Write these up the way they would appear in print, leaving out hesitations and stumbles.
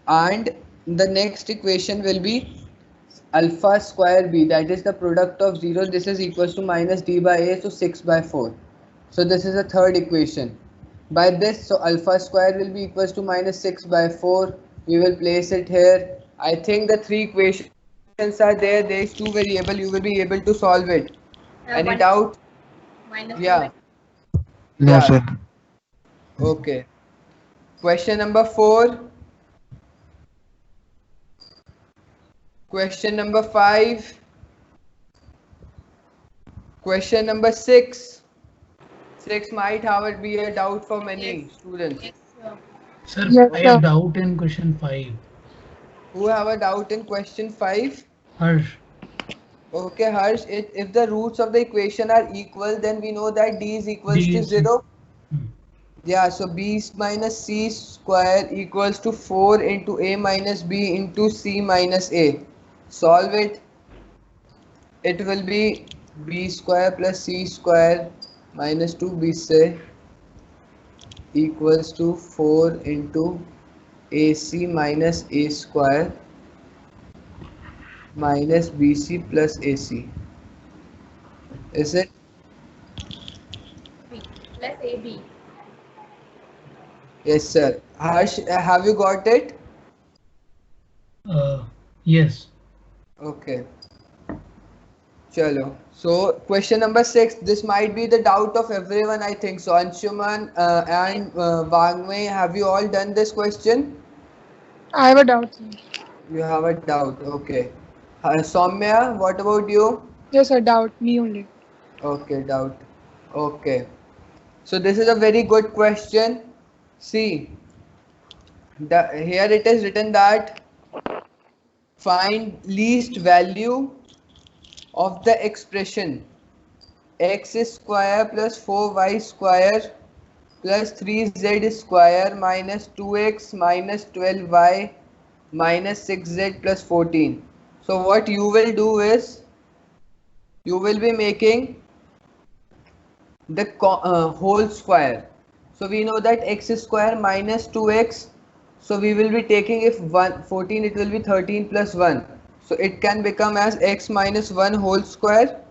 and the next equation will be alpha square b, that is the product of 0, this is equals to minus d by a, so 6 by 4. So this is the third equation. By this, so alpha square will be equals to minus 6 by 4. We will place it here. I think the three equations are there. There is two variable. You will be able to solve it. Any doubt? Yeah. No, Yeah. sir. Okay. Question number 4. Question number 5. Question number 6. 6 might have it be a doubt for many students. Sir, Yes, I sir. have doubt in question 5. Who have a doubt in question 5? Harsh. Okay, Harsh, if the roots of the equation are equal, then we know that d is equals D to is 0. hmm. Yeah, so b minus c square equals to 4 into a minus b into c minus a. Solve it. It will be b square plus c square minus 2bc equals to 4 into ac minus a square minus bc plus ac. Is it? Yes, sir. Harsh, have you got it? Yes. Okay. Chalo. So question number 6. This might be the doubt of everyone, I think. So Anshuman and Vangmay, have you all done this question? I have a doubt, sir. You have a doubt. Okay. Soumya, what about you? Yes, sir. Doubt. Me only. Okay, doubt. Okay. So this is a very good question. See, here it is written that find least value of the expression x square plus 4y square plus 3z square minus 2x minus 12y minus 6z plus 14. So what you will do is you will be making the whole square. So we know that x square minus 2x. So we will be taking if 14, it will be 13 plus 1. So it can become as x minus 1 whole square.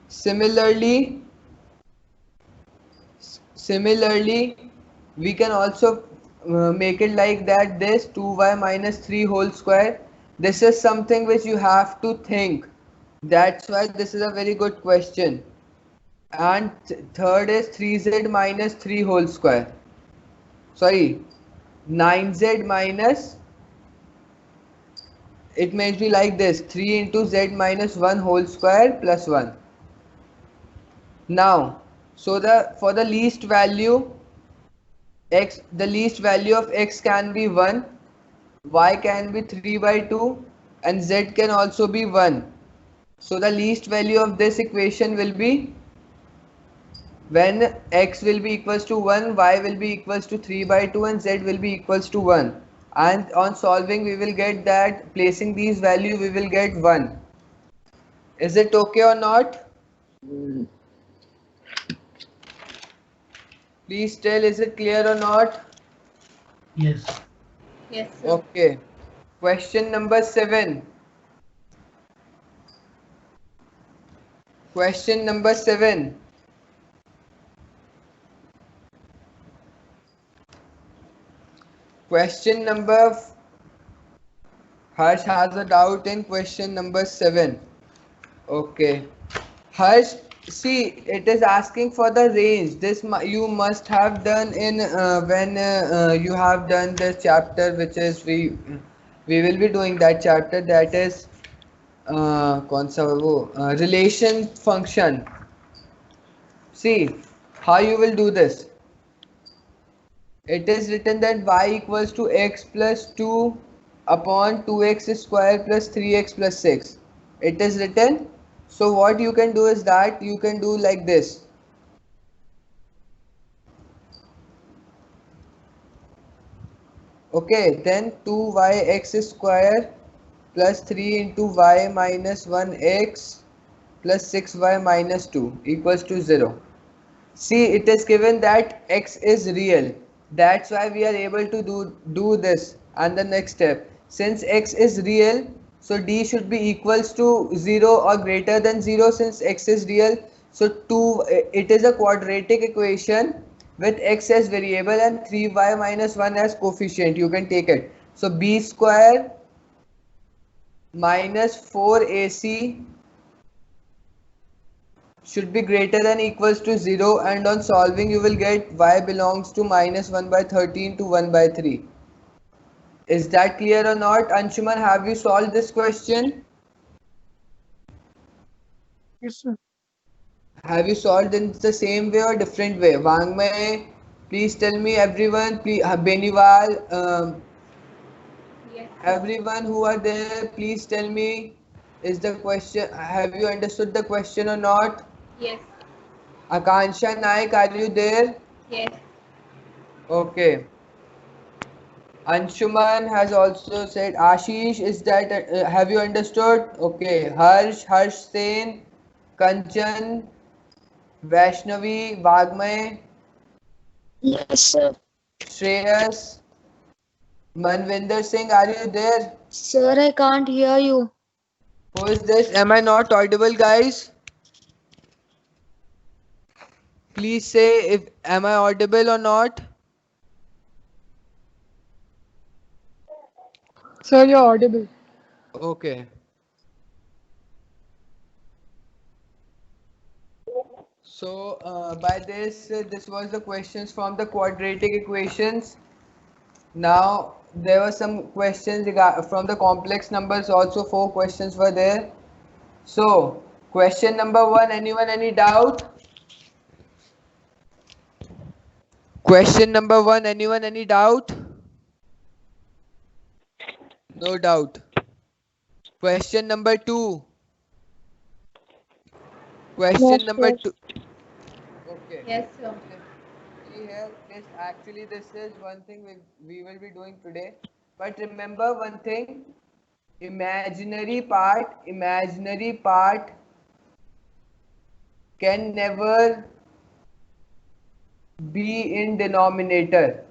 Similarly, Similarly, we can also make it like that this 2y minus 3 whole square. This is something which you have to think. That's why this is a very good question. And third is 3z minus 3 whole square. Sorry, 9z minus, it may be like this 3 into z minus 1 whole square plus 1. Now, so for the least value x, the least value of x can be 1, y can be 3 by 2 and z can also be 1. So the least value of this equation will be when x will be equals to 1, y will be equals to 3 by 2 and z will be equals to 1. And on solving we will get that placing these value we will get 1. Is it okay or not? Please tell, is it clear or not? Yes. Okay. Question number 7. Question number 7. Question number Harsh has a doubt in question number 7. Okay. Harsh, see, it is asking for the range. This you must have done in when you have done this chapter, which is we will be doing that chapter, that is कौन सा वो relation function. See how you will do this. It is written that y equals to x plus 2 upon 2x square plus 3x plus 6. It is written. So what you can do is that you can do like this. Okay, then 2yx square plus 3 into y minus 1x plus 6y minus 2 equals to 0. See, it is given that x is real. That's why we are able to do this. And the next step, since x is real, so d should be equals to 0 or greater than 0 since x is real. So 2, it is a quadratic equation with x as variable and 3y minus 1 as coefficient. You can take it. So b square minus 4ac should be greater than equals to 0, and on solving you will get y belongs to minus 1 by 13 to 1 by 3. Is that clear or not? Anshuman, have you solved this question? Yes, sir. Have you solved in the same way or different way? Wangmay, please tell me, everyone, please, Beniwal, Yes. everyone who are there, please tell me, is the question, have you understood the question or not? Yes. Akansha Naik, are you there? Yes. Okay. Anshuman has also said, Ashish, is that, have you understood? Okay. Harsh Sen, Kanchan, Vaishnavi, Vagmay, Yes, sir. Shreyas, Manvinder Singh, are you there? Sir, I can't hear you. Who is this? Am I not audible, guys? Please say if am I audible or not? Sir, you're audible. Okay. So by this, this was the questions from the quadratic equations. Now there were some questions from the complex numbers. Also, 4 questions were there. So question number 1. Anyone any doubt? Question number 1. Anyone any doubt? No doubt. Question number 2. Question number sir. 2. Okay. Yes, sir. See here, actually this is one thing we will be doing today. But remember one thing, imaginary part can never be in denominator.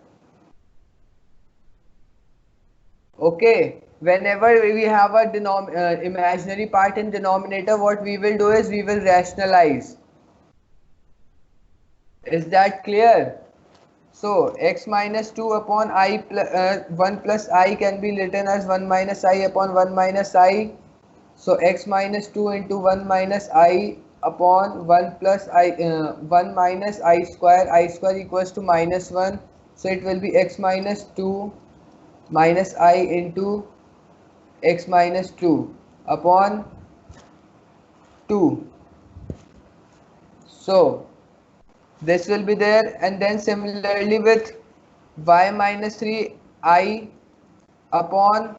Okay, whenever we have a imaginary part in denominator, what we will do is we will rationalize. Is that clear? So x minus 2 upon 1 plus I can be written as 1 minus I upon 1 minus I. So x minus 2 into 1 minus I upon 1 plus I 1 minus I square equals to minus 1. So it will be x minus 2 minus I into x minus 2 upon 2. So this will be there, and then similarly with y minus 3 I upon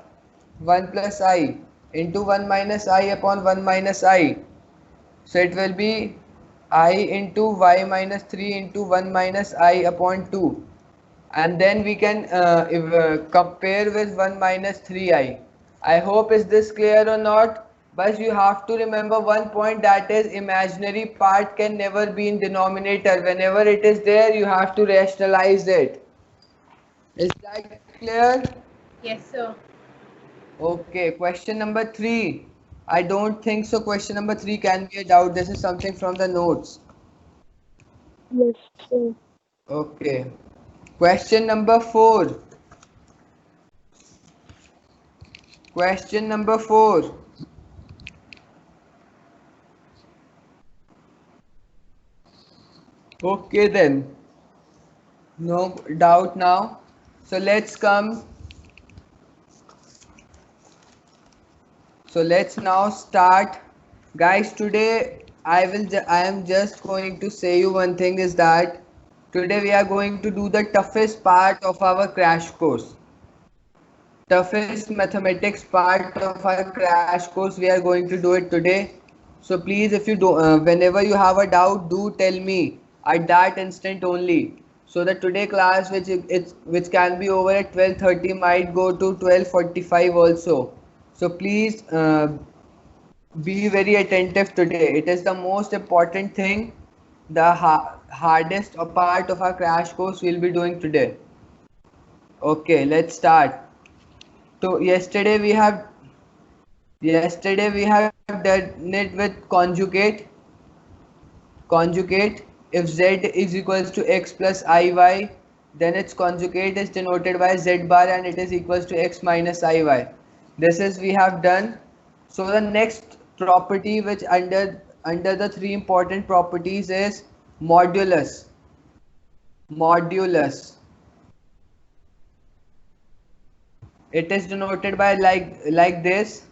1 plus I into 1 minus I upon 1 minus I. So it will be I into y minus 3 into 1 minus I upon 2. And then we can compare with 1 minus 3I. I hope is this clear or not? But you have to remember one point, that is imaginary part can never be in denominator. Whenever it is there, you have to rationalize it. Is that clear? Yes, sir. Okay, question number 3. I don't think so. Question number 3 can be a doubt. This is something from the notes. Yes, sir. Okay. Question number 4. Question number 4. Okay then. No doubt now. So let's come. So let's now start. Guys, today I am just going to say you one thing, is that today we are going to do the toughest part of our crash course. Toughest mathematics part of our crash course, we are going to do it today. So please, if you do whenever you have a doubt, do tell me at that instant only, so that today class which can be over at 12:30 might go to 12:45 also. So please be very attentive today. It is the most important thing, the hardest part of our crash course we'll be doing today. Okay, let's start. So yesterday we have done it with conjugate. If z is equals to x plus iy, then its conjugate is denoted by z bar and it is equals to x minus iy. This is we have done. So the next property which under the three important properties is modulus. It is denoted by like this.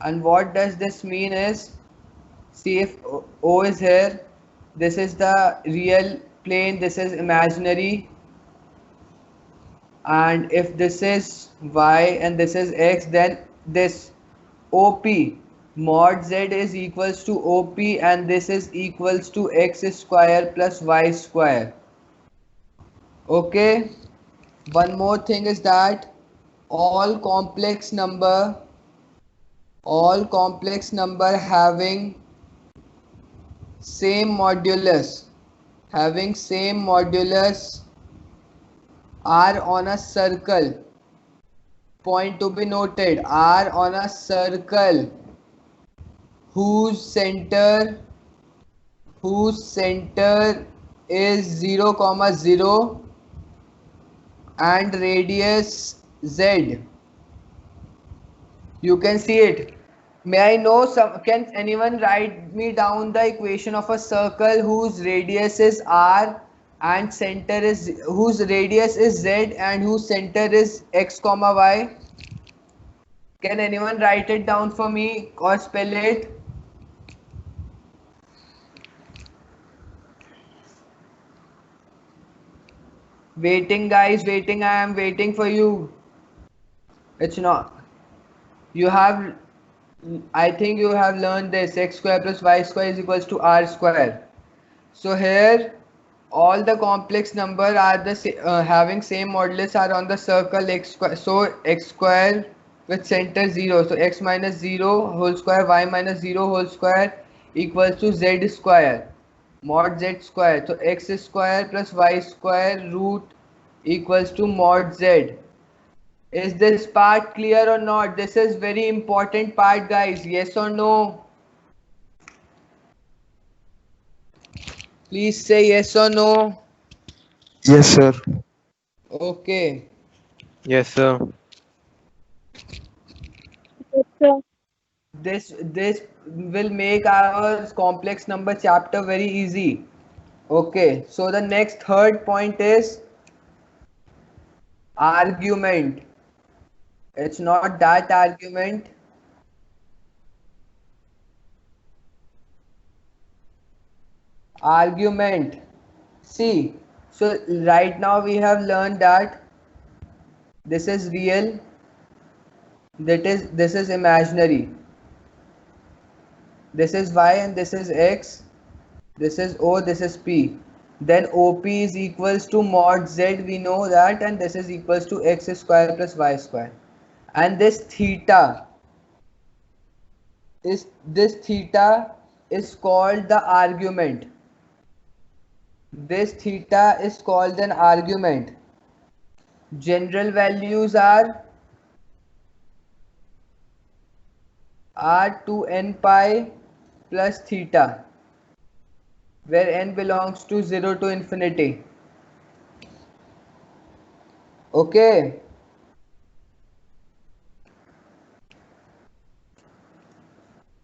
And what does this mean is, see, if O is here, this is the real plane, this is imaginary, and if this is y and this is x, then this OP mod z is equals to OP, and this is equals to x square plus y square. Okay, one more thing is that all complex number having same modulus are on a circle. Point to be noted, are on a circle whose center is 0, 0 and radius z. You can see it. May I know can anyone write me down the equation of a circle whose radius is r and whose radius is z and whose center is x, y? Can anyone write it down for me or spell it? Waiting, guys, waiting. I am waiting for you. It's not. You have, I think you have learned this. X square plus y square is equals to r square. So here, all the complex number are having same modulus are on the circle x square. So x square with center 0. So x minus 0 whole square, y minus 0 whole square equals to z square. Mod z square. So x square plus y square root equals to mod z. Is this part clear or not? This is very important part, guys. Yes or no? Please say yes or no. Yes, sir. Okay. Yes, sir. Yes, sir. This will make our complex number chapter very easy. Okay. So the next third point is argument. It's not that argument. Argument. See, so right now we have learned that this is real, this is imaginary, this is y and this is x, this is O, this is P. Then OP is equals to mod z, we know that, and this is equals to x square plus y square. And this theta is called the argument. This theta is called an argument. General values are 2n pi plus theta, where n belongs to 0 to infinity. Okay.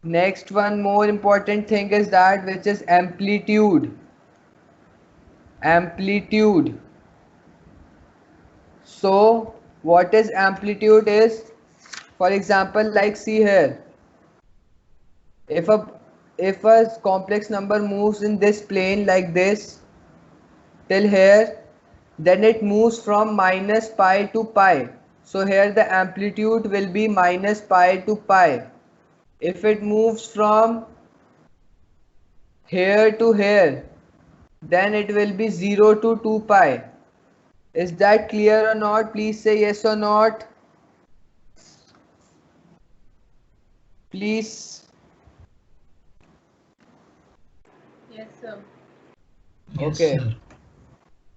Next, one more important thing is that, which is amplitude. So what is amplitude is, for example, like see here, if a complex number moves in this plane like this till here, then it moves from minus pi to pi. So here the amplitude will be minus pi to pi. If it moves from here to here, then it will be 0 to 2 pi. Is that clear or not? Please say yes or not. Please. Yes, sir. Yes, Okay. sir.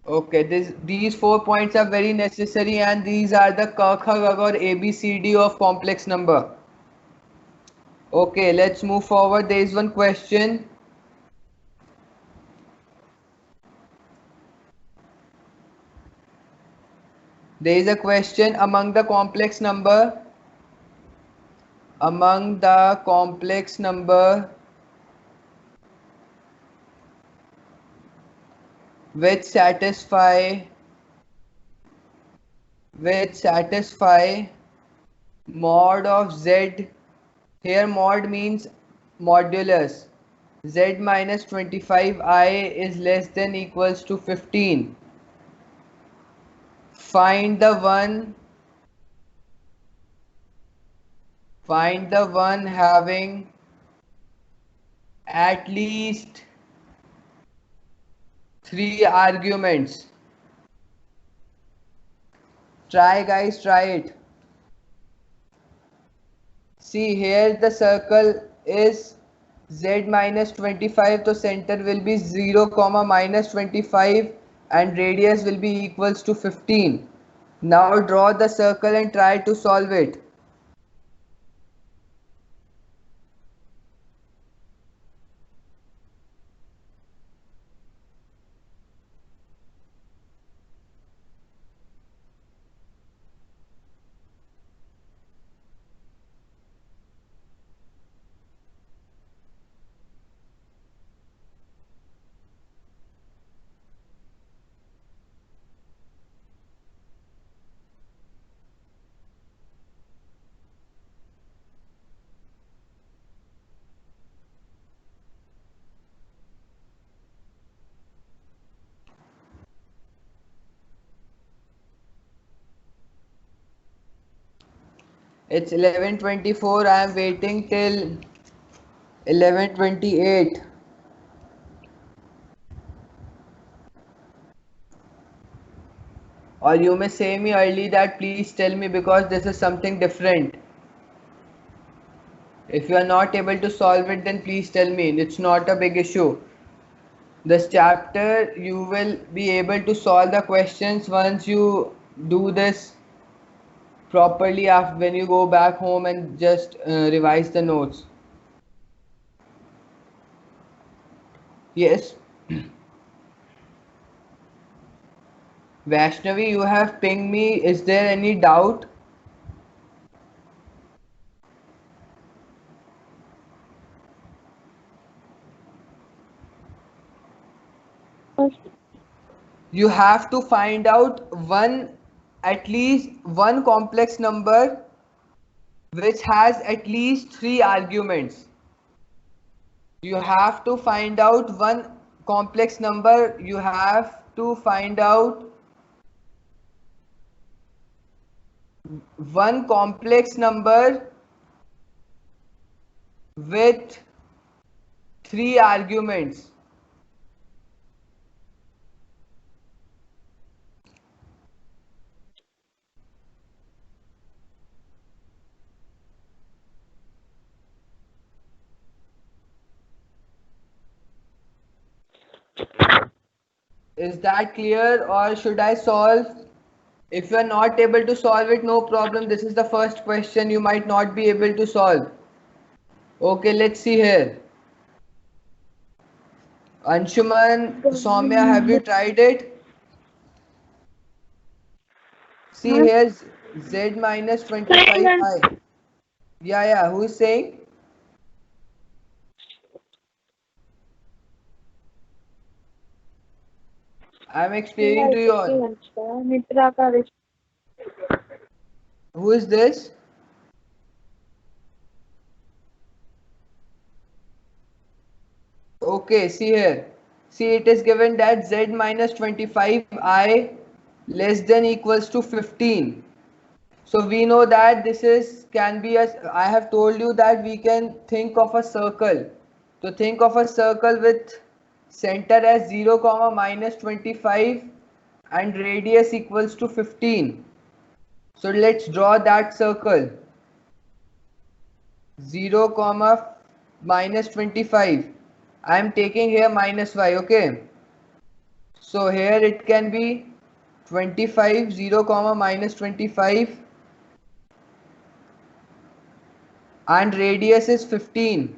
Okay, these 4 points are very necessary, and these are the ka kha ga gha or ABCD of complex number. Okay, let's move forward. There is one question. There is a question among the complex number which satisfy mod of z. Here mod means modulus. Z minus 25I is less than equals to 15. Find the one having at least 3 arguments. Try guys, try it. See here the circle is z minus 25, so center will be 0 comma minus 25 and radius will be equals to 15. Now draw the circle and try to solve it. It's 11:24. I am waiting till 11:28. Or you may say me early that please tell me because this is something different. If you are not able to solve it, then please tell me. It's not a big issue. This chapter you will be able to solve the questions once you do this properly after when you go back home and just revise the notes. Yes. Vaishnavi, you have pinged me. Is there any doubt? You have to find out at least one complex number which has at least 3 arguments. You have to find out one complex number. You have to find out one complex number with 3 arguments. Is that clear or should I solve? If you are not able to solve it, no problem. This is the first question you might not be able to solve. Okay, let's see here. Anshuman, Soumya, have you tried it? See here, z minus 25i. Yeah, who is saying? I'm explaining to you all. Who is this? Okay, see here. See, it is given that z minus 25i less than equals to 15. So we know that can be I have told you that we can think of a circle. So think of a circle with center as 0 comma minus 25 and radius equals to 15. So let's draw that circle. 0 comma minus 25. I am taking here minus y, okay? So here it can be 25, 0 comma minus 25, and radius is 15,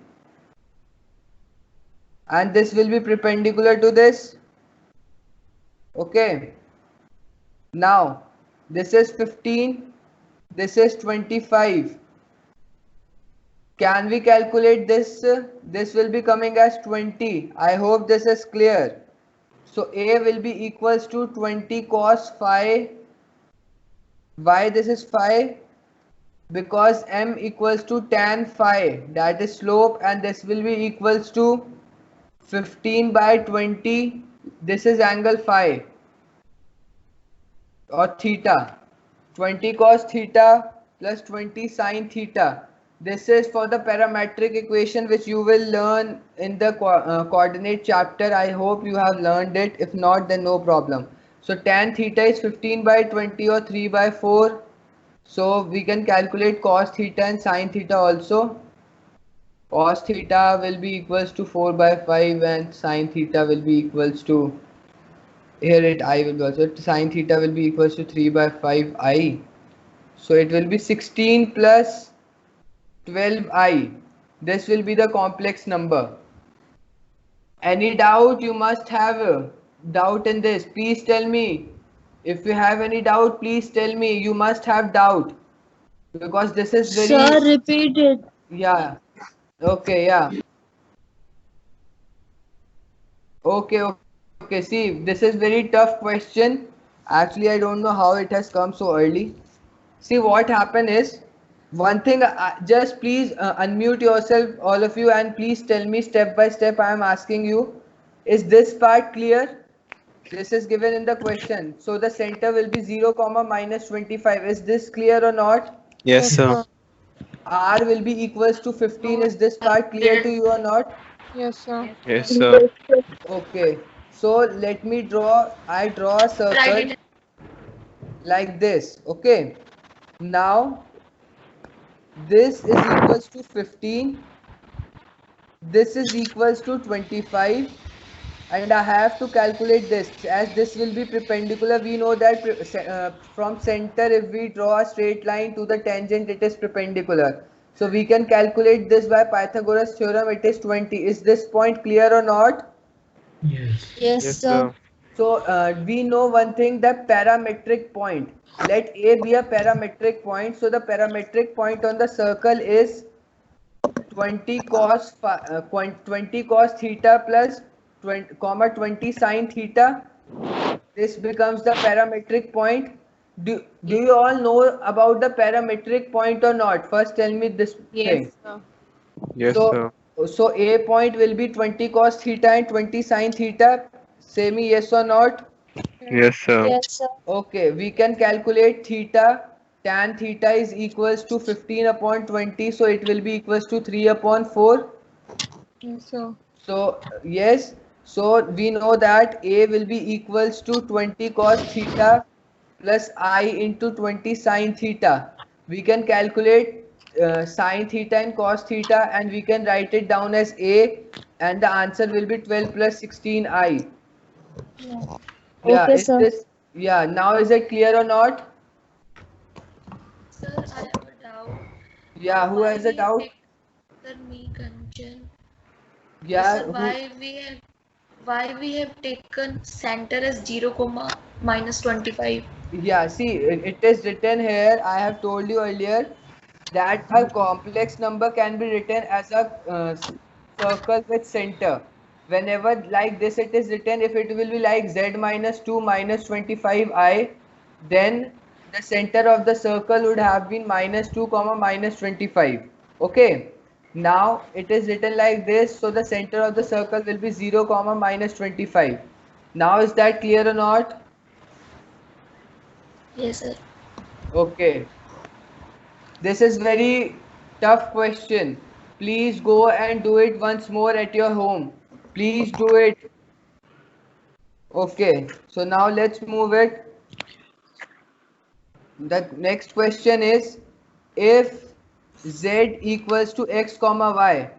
and this will be perpendicular to this. Okay, now this is 15, this is 25. Can we calculate this? This will be coming as 20. I hope this is clear. So A will be equals to 20 cos phi. Why this is phi? Because m equals to tan phi, that is slope, and this will be equals to 15 by 20. This is angle phi or theta. 20 cos theta plus 20 sin theta. This is for the parametric equation which you will learn in the coordinate chapter. I hope you have learned it. If not, then no problem. So tan theta is 15 by 20 or 3 by 4. So we can calculate cos theta and sin theta also. Cos theta will be equals to 4 by 5 and sin theta will be equals to, here it I will be also, sin theta will be equals to 3 by 5 I. So it will be 16 plus 12i. This will be the complex number. Any doubt? You must have a doubt in this. Please tell me. If you have any doubt, please tell me. You must have doubt, because this is very, Sir, repeat it. yeah. Okay, yeah. Okay. See, this is very tough question. Actually, I don't know how it has come so early. See, what happened is, one thing, just please unmute yourself, all of you, and please tell me step by step. I am asking you, is this part clear? This is given in the question. So the center will be 0 comma minus 25. Is this clear or not? Yes, sir. R will be equals to 15. Is this part clear to you or not? Yes, sir. Yes, sir. Okay. So let me draw. I draw a circle like this. Okay. Now this is equals to 15. This is equals to 25. And I have to calculate this, as this will be perpendicular. We know that from center, if we draw a straight line to the tangent, it is perpendicular. So we can calculate this by Pythagoras theorem. It is 20. Is this point clear or not? Yes. Yes, Yes, sir. sir. So we know one thing, that parametric point. Let A be a parametric point. So the parametric point on the circle is 20 cos 20 cos theta plus 20 comma 20 sin theta. This becomes the parametric point. Do you all know about the parametric point or not? First tell me this thing. Yes, sir. Yes, So sir. so A point will be 20 cos theta and 20 sin theta. Say me yes or not. Yes, sir. Yes, sir. Okay, we can calculate theta. Tan theta is equals to 15 upon 20, so it will be equals to 3 upon 4. Yes, sir. So yes, so we know that A will be equals to 20 cos theta plus I into 20 sin theta. We can calculate sin theta and cos theta, and we can write it down as A, and the answer will be 12 plus 16i. Yeah, Okay, is sir. this, yeah, now is it clear or not? Sir, I have a doubt. Yeah, who has a we doubt? take- Sir, me, Kanchan. Yeah, Sir, why we have taken center as 0 comma minus 25? yeah, see, it is written here. I have told you earlier that a complex number can be written as a circle with center. Whenever like this it is written, if it will be like z minus 2 minus 25i, then the center of the circle would have been minus 2 comma minus 25. Okay. Now it is written like this, so the center of the circle will be 0 comma minus 25. Now is that clear or not? Yes, sir. Okay. This is very tough question. Please go and do it once more at your home. Please do it. Okay. So now let's move it. The next question is, if z equals to x comma y,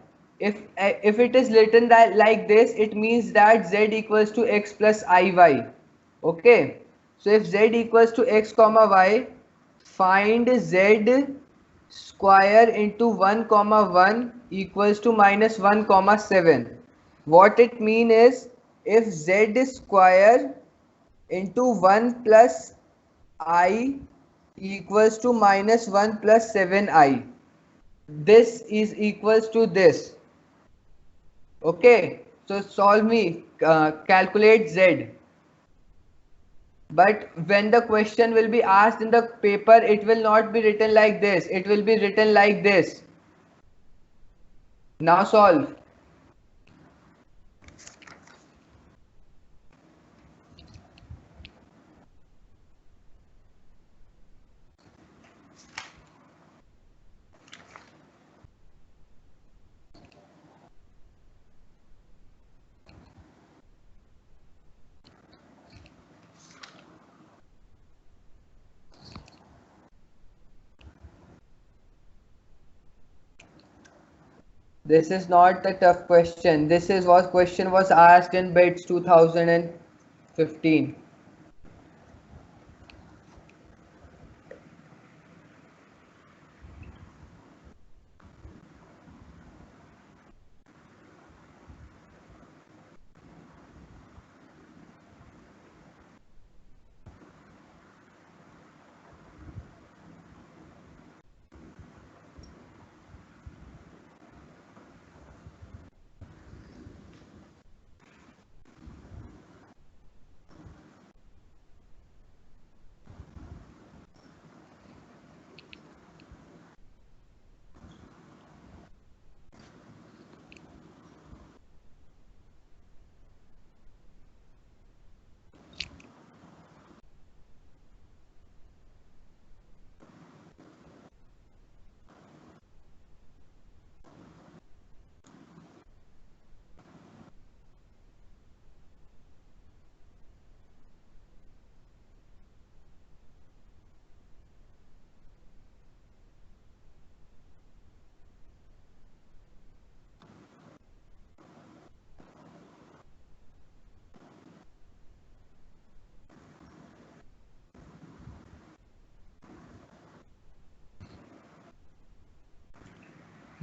if it is written that like this, it means that z equals to x plus iy. Okay, so if z equals to x comma y, find z square into 1 comma 1 equals to minus 1 comma 7. What it mean is, if z square into 1 plus I equals to minus 1 plus 7i, this is equals to this. Okay, so solve me, calculate z. But when the question will be asked in the paper, it will not be written like this, it will be written like this. Now solve. This is not a tough question. This is what question was asked in BITS 2015.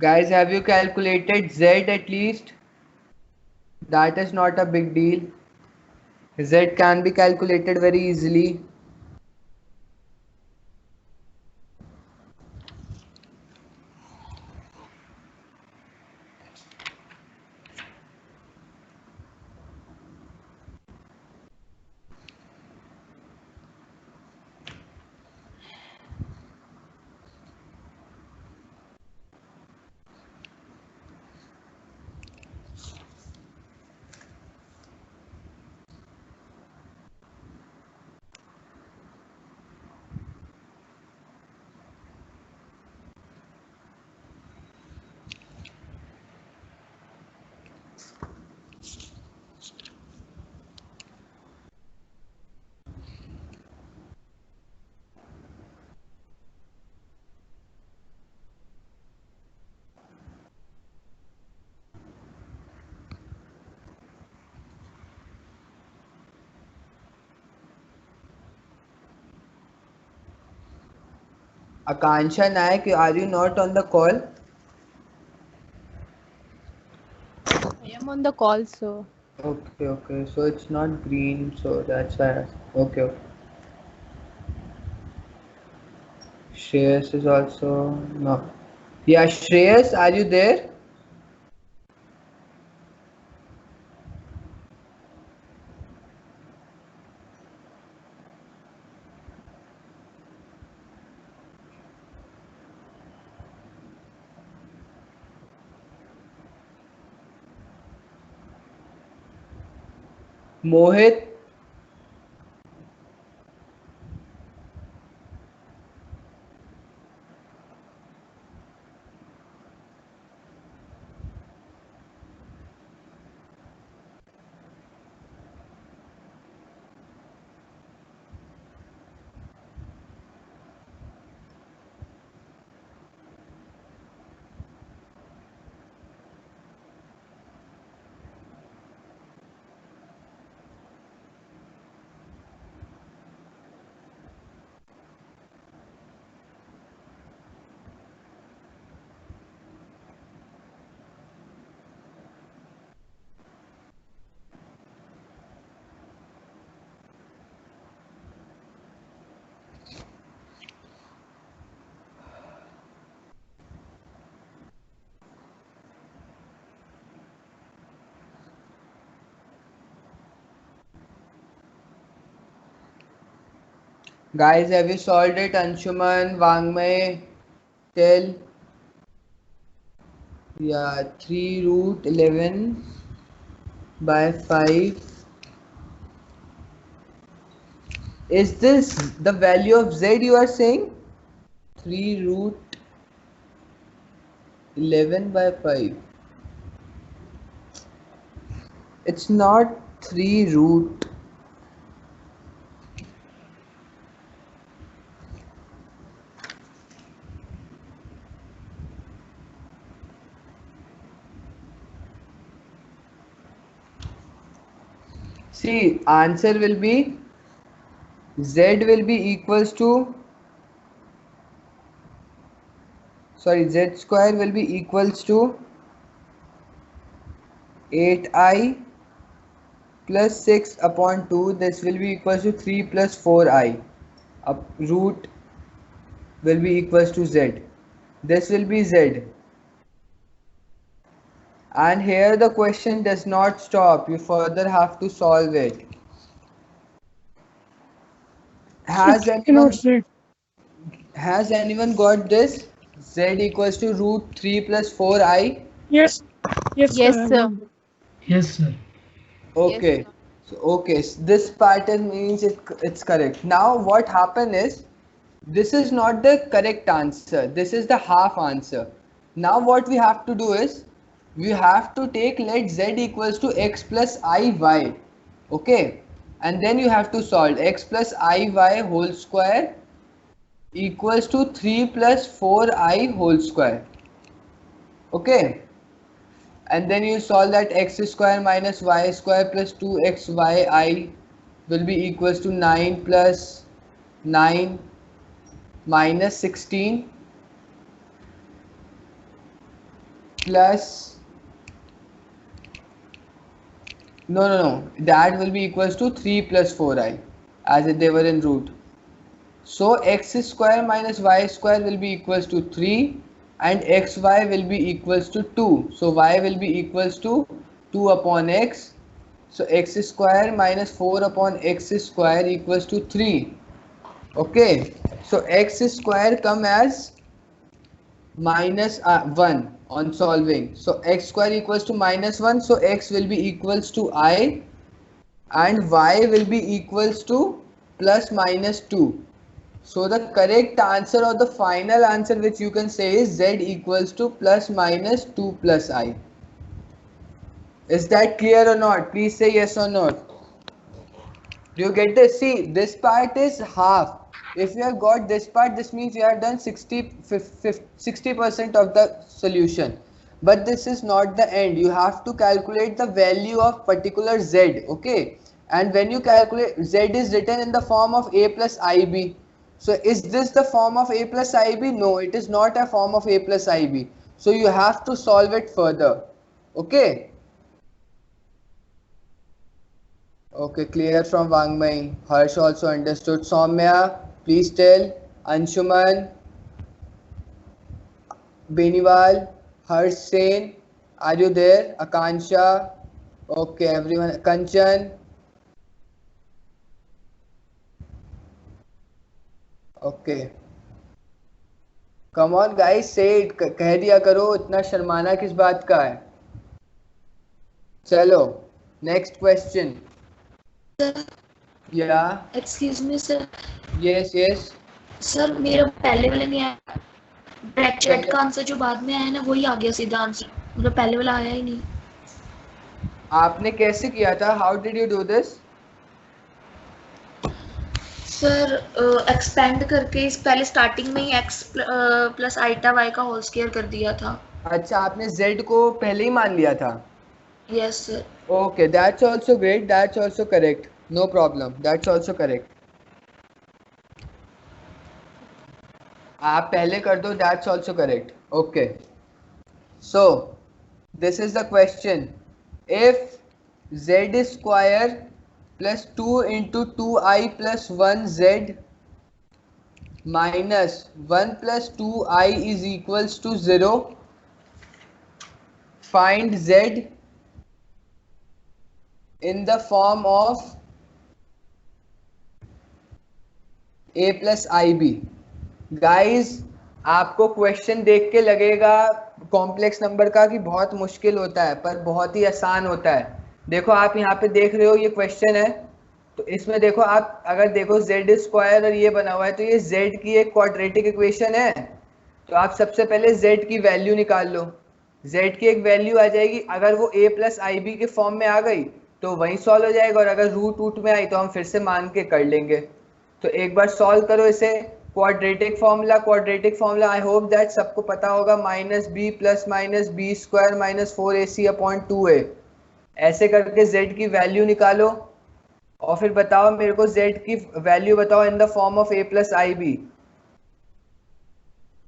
Guys, have you calculated z at least? That is not a big deal. Z can be calculated very easily. Akansha Naik, are you not on the call? I am on the call, sir. Okay, okay. So it's not green, so that's why. Okay, okay. Shreyas is also no. Yeah, Shreyas, are you there? Mohit, Guys, have you solved it? Anshuman, Wangmay, tell. Yeah, 3 root 11 by 5. Is this the value of z you are saying? 3 root 11 by 5. It's not 3 root. See, answer will be z will be equals to, sorry, z square will be equals to 8i plus 6 upon 2. This will be equals to 3 plus 4i. Root will be equals to z. This will be z. And here the question does not stop. You further have to solve it. Has anyone got this? Z equals to root 3 plus 4i. Yes. Yes, Yes, sir. sir. Yes, sir. Okay. Yes, sir. So this pattern means it's correct. Now what happened is, this is not the correct answer. This is the half answer. Now what we have to do is, we have to take, let z equals to x plus iy. Okay. And then you have to solve x plus iy whole square equals to 3 plus 4i whole square. Okay. And then you solve that x square minus y square plus 2xyi will be equals to 9 plus 9 minus 16 plus, no, that will be equals to 3 plus 4i, as if they were in root. So x square minus y square will be equals to 3 and xy will be equals to 2. So y will be equals to 2 upon x. So x square minus 4 upon x square equals to 3. Okay. So x square come as minus 1 on solving. So x square equals to minus 1. So x will be equals to I and y will be equals to plus minus 2. So the correct answer or the final answer which you can say is z equals to plus minus 2 plus I. Is that clear or not? Please say yes or no. Do you get this? See, this part is half. If you have got this part, this means you have done 60% of the solution. But this is not the end. You have to calculate the value of particular z. Okay. And when you calculate, z is written in the form of a plus ib. So is this the form of a plus ib? No, it is not a form of a plus ib. So you have to solve it further. Okay. Okay, clear from Wangmai. Harsh also understood. Soumya, please tell. Anshuman, Beniwal, Harsh Sen, are you there? Akansha, okay, everyone. Kanchan, okay. Come on guys, say it. कह दिया करो, इतना शर्माना किस बात का है? चलो, next question. Sir Yeah, excuse me sir yes. Sir मेरा पहले वाला नहीं आया, ब्रैकेट का आंसर जो बाद में आया ना वही आ गया सीधा आंसर, मतलब पहले वाला आया ही नहीं. आपने कैसे किया था? How did you do this? Sir expand करके इस पहले स्टार्टिंग में ही x प्लस आइटा y का होल स्क्वायर कर दिया था. अच्छा, आपने z को पहले ही मान लिया था? Yes sir. Okay, that's also great. That's also correct. No problem. That's also correct. आप पहले कर दो. That's also correct. Okay. So, this is the question. If z square plus 2 into 2i plus 1z minus 1 plus 2i is equals to 0, find z in the form of a plus i b. Guys आपको question देख के लगेगा complex number का कि बहुत मुश्किल होता है, पर बहुत ही आसान होता है। देखो आप यहाँ पे देख रहे हो ये क्वेश्चन है, तो इसमें देखो आप अगर देखो जेड स्क्वायर और ये बना हुआ है, तो ये जेड की एक क्वाड्रेटिक इक्वेशन है। तो आप सबसे पहले जेड की वैल्यू निकाल लो। जेड की एक वैल्यू आ जाएगी, अगर वो a प्लस आई बी के फॉर्म में आ गई तो वही सॉल्व हो जाएगा, और अगर रूट रूट में आई तो हम फिर से मान के कर लेंगे। तो एक बार सॉल्व करो इसे। Quadratic formula I hope that सबको पता होगा, minus B plus minus B square minus 4ac upon 2a। ऐसे करके z की वैल्यू निकालो और फिर बताओ मेरे को z की वैल्यू बताओ in the form of a plus i b.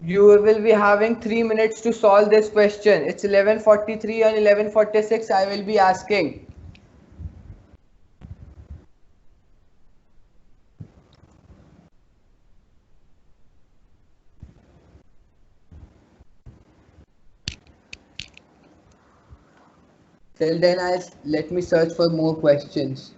You will be having 3 minutes to solve this question. It's 11:43 and 11:46 I will be asking. Till then, let me search for more questions.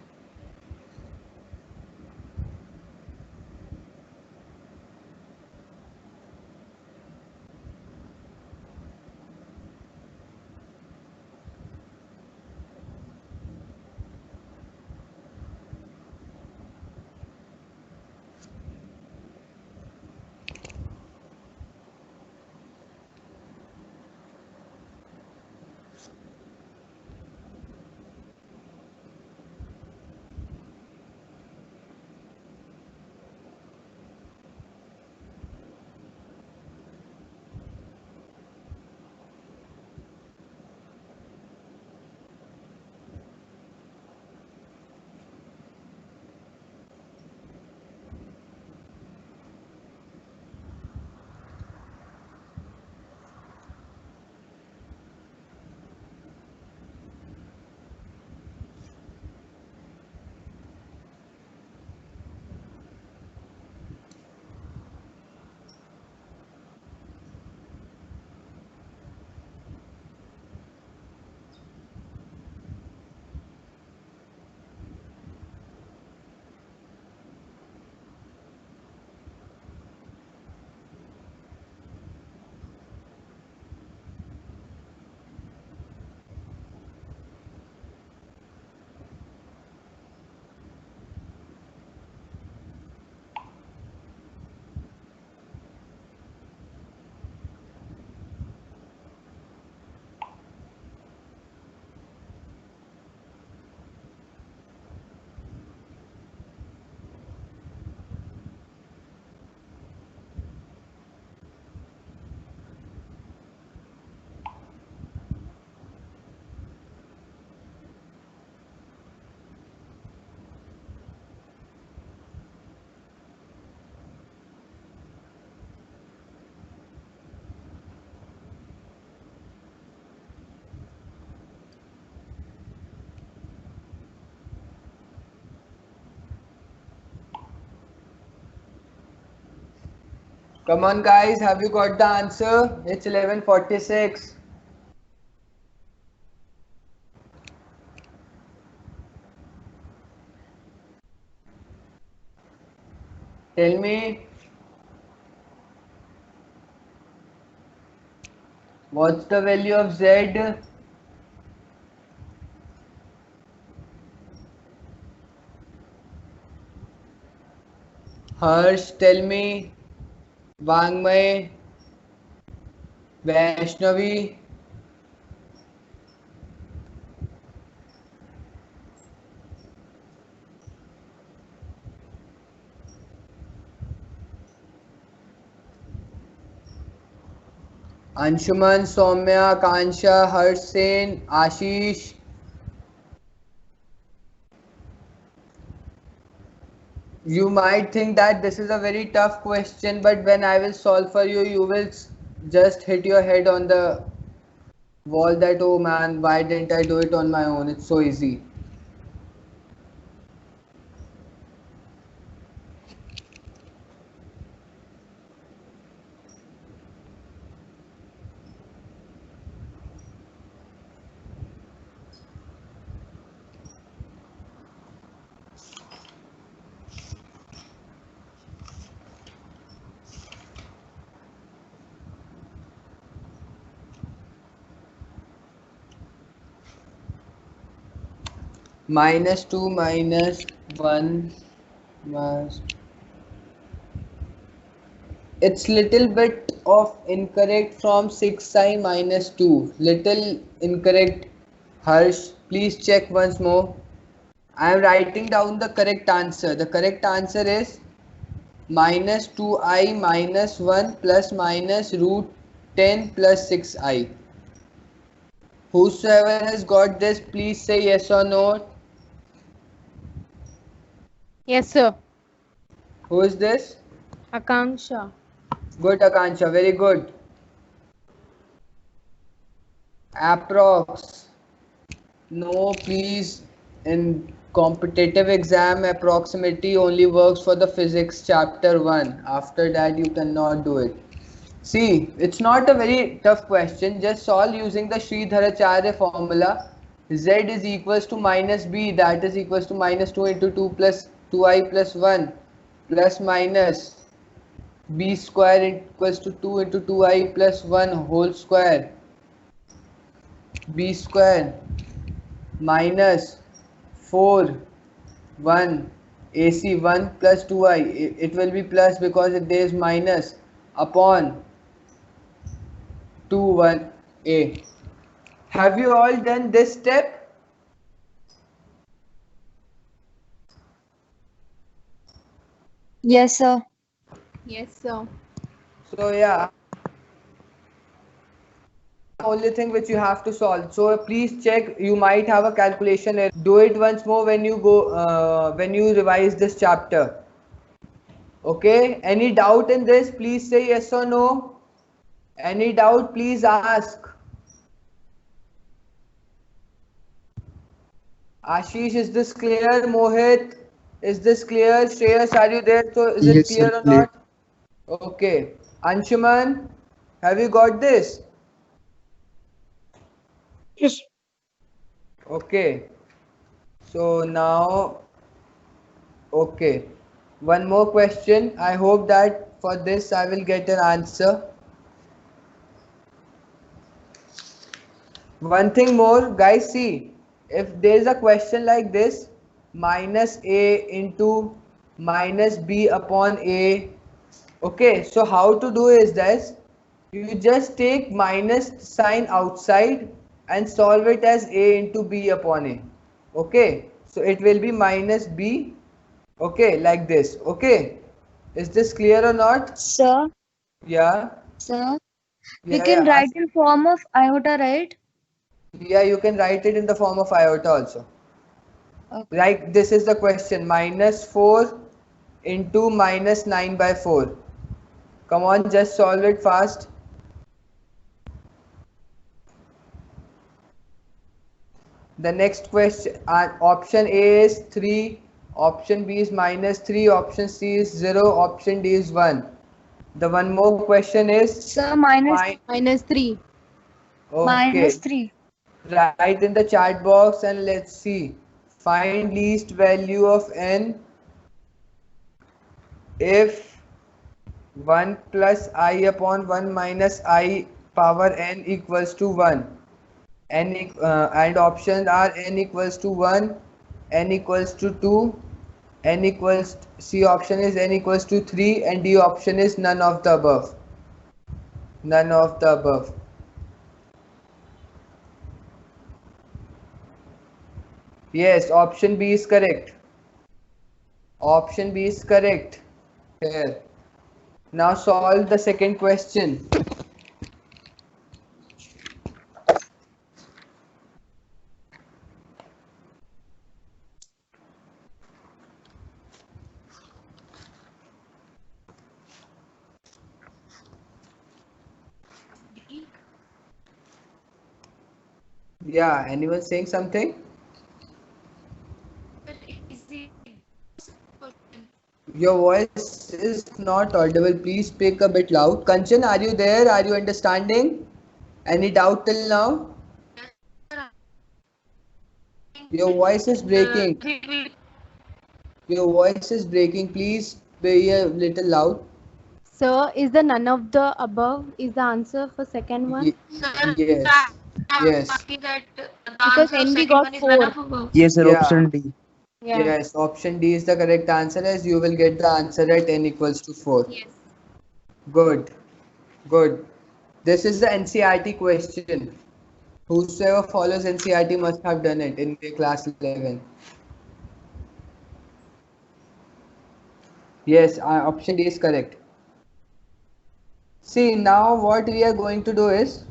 Come on guys, have you got the answer? It's 11:46. Tell me, what's the value of z? Harsh, tell me. Vangmay, Vaishnavi. Anshuman, Soumya, Kansha, Harsh Sen, Ashish. You might think that this is a very tough question, but when I will solve for you, you will just hit your head on the wall that, oh man, why didn't I do it on my own? It's so easy. minus 2 minus 1 minus. It's little bit of incorrect from 6i minus 2. Little incorrect. Harsh, please check once more. I am writing down the correct answer. The correct answer is minus 2i minus 1 plus minus root 10 plus 6i. Whosoever has got this, please say yes or no. Yes, sir. Who is this? Akanksha. Good, Akansha. Very good. Approx. No, please. In competitive exam, approximately only works for the physics chapter 1. After that, you cannot do it. See, it's not a very tough question. Just solve using the Sridharacharya formula. Z is equals to minus B, that is equals to minus 2 into 2 plus 2i plus 1 plus minus B square equals to 2 into 2i plus 1 whole square. B square minus 4 1 AC 1 plus 2i. It will be plus because there is minus upon 2 1a. Have you all done this step? Yes, sir. Yes, sir. So yeah, only thing which you have to solve. So please check. You might have a calculation error. Do it once more when you go when you revise this chapter. Okay. Any doubt in this? Please say yes or no. Any doubt? Please ask. Ashish, is this clear? Mohit, is this clear? Shreyas, are you there? So is it Yes, sir. clear or Clear. not? Okay. Anshuman, have you got this? Yes. Okay. So now, okay. One more question. I hope that for this I will get an answer. One thing more, guys, see, if there is a question like this, minus a into minus b upon a, okay, so how to do is this, you just take minus sign outside and solve it as a into b upon a, okay, so it will be minus b, okay, like this, okay, is this clear or not? Sir, Yeah, sir, we yeah, can yeah, write in form of iota, right? yeah, you can write it in the form of iota also. Okay. Like this is the question, minus 4 into minus 9 by 4. Come on, just solve it fast. The next question, option A is 3, option B is minus 3, option C is 0, option D is 1. The one more question is, Sir, minus find, Minus 3. okay, 3. write in the chat box and let's see. Find least value of n if 1 plus I upon 1 minus I power n equals to 1. And options are n equals to 1, n equals to 2, n equals, C option is n equals to 3, and D option is none of the above. None of the above. Yes, option B is correct. Option B is correct. Here. Now solve the second question. Yeah, anyone saying something? Your voice is not audible. Please speak a bit loud. Kanchan, are you there? Are you understanding? Any doubt till now? Your voice is breaking. Your voice is breaking. Please be a little loud. Sir, is the none of the above is the answer for second one? Yes. Yes. Asking that the Because answer of NB second got one is 4. none of above. Yes, sir. Yeah. Option D. Yeah. Yes, option D is the correct answer, as you will get the answer at n equals to 4. Yes. Good, good. This is the NCERT question. Whosoever follows NCERT must have done it in the class 11. Yes, option D is correct. See, now what we are going to do is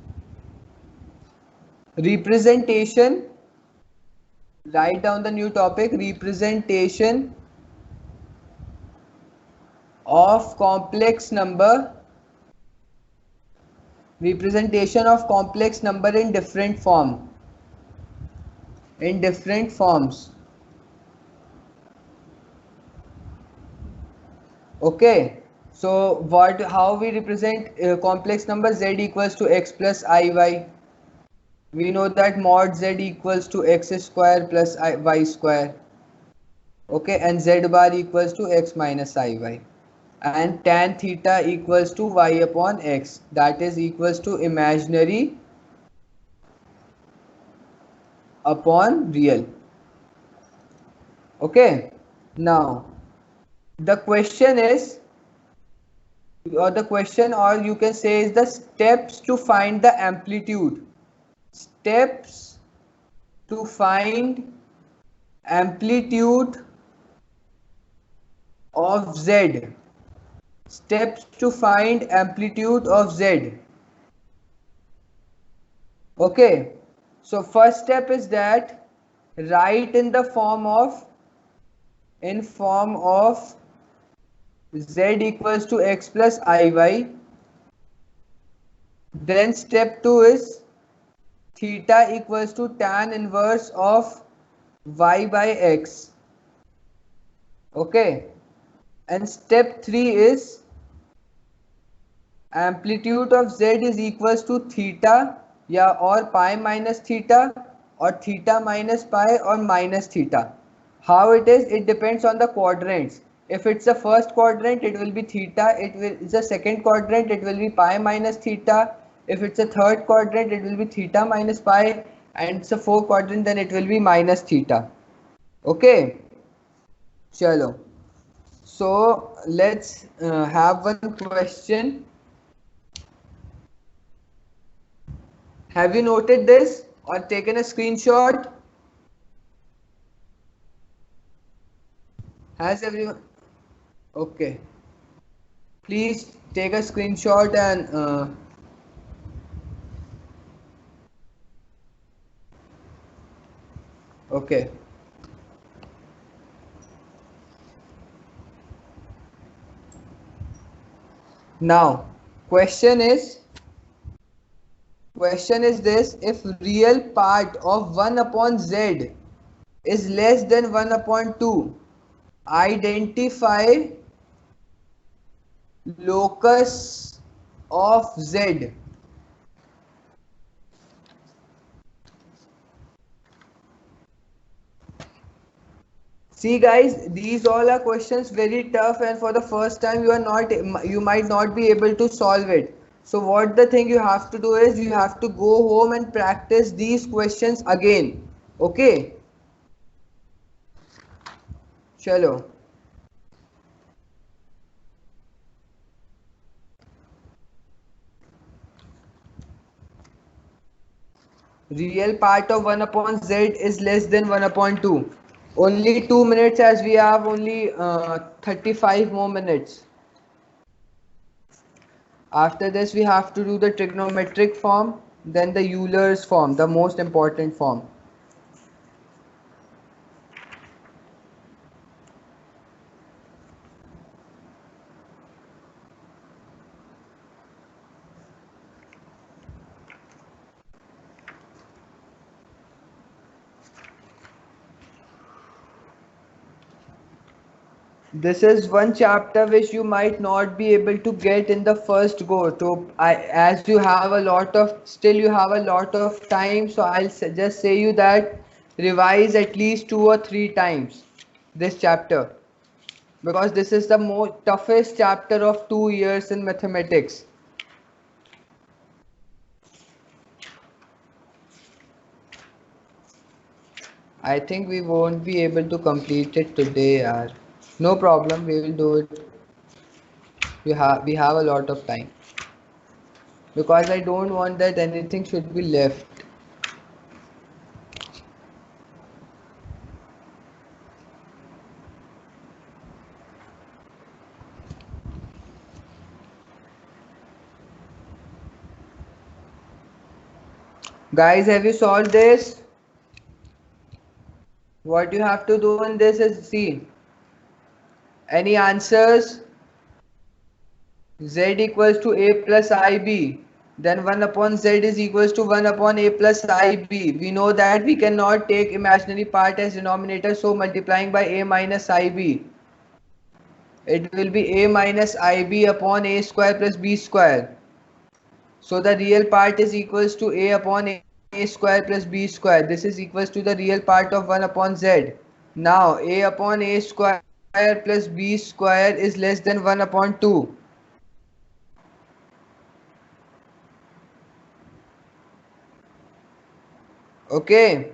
representation. Write down the new topic, representation of complex number. Representation of complex number in different form. In different forms. Okay. So how we represent complex number? Z equals to x plus iy. We know that mod z equals to x square plus y square. Okay, and z bar equals to x minus iy. And tan theta equals to y upon x. That is equals to imaginary upon real. Okay. Now, the question is, or the question, or you can say, is the steps to find the amplitude. Steps to find amplitude of Z. Steps to find amplitude of Z. Okay. So first step is that write in the form of Z equals to x plus iy. Then step 2 is theta equals to tan inverse of y by x. Okay. And step 3 is amplitude of z is equals to theta, or pi minus theta, or theta minus pi, or minus theta. How it is? It depends on the quadrants. If it's the first quadrant, it will be theta. It's the second quadrant, it will be pi minus theta. If it's a third quadrant, it will be theta minus pi, and it's a fourth quadrant, then it will be minus theta. Okay. Chalo. So let's have one question. Have you noted this or taken a screenshot? Has everyone? Okay. Please take a screenshot and okay. Now, question is this: if real part of 1 upon z is less than 1 upon 2, identify locus of z. See guys, these all are questions very tough, and for the first time you might not be able to solve it. So what the thing you have to do is you have to go home and practice these questions again. Okay? Chalo. Real part of 1 upon z is less than 1 upon 2. Only 2 minutes, as we have only 35 more minutes. After this we have to do the trigonometric form, then the Euler's form, the most important form. This is one chapter which you might not be able to get in the first go. So as you have a lot of time, so I'll just say you that revise at least 2 or 3 times this chapter, because this is the most toughest chapter of 2 years in mathematics. I think we won't be able to complete it today, yaar. No problem, we will do it. We have a lot of time because I don't want that anything should be left. Guys, have you solved this? What you have to do in this is see. Any answers? Z equals to A plus IB. Then 1 upon Z is equals to 1 upon A plus IB. We know that we cannot take imaginary part as denominator, so multiplying by A minus IB. It will be A minus IB upon A square plus B square. So the real part is equals to A upon A square plus B square. This is equals to the real part of 1 upon Z. Now A upon A square plus B square is less than 1 upon 2. Okay.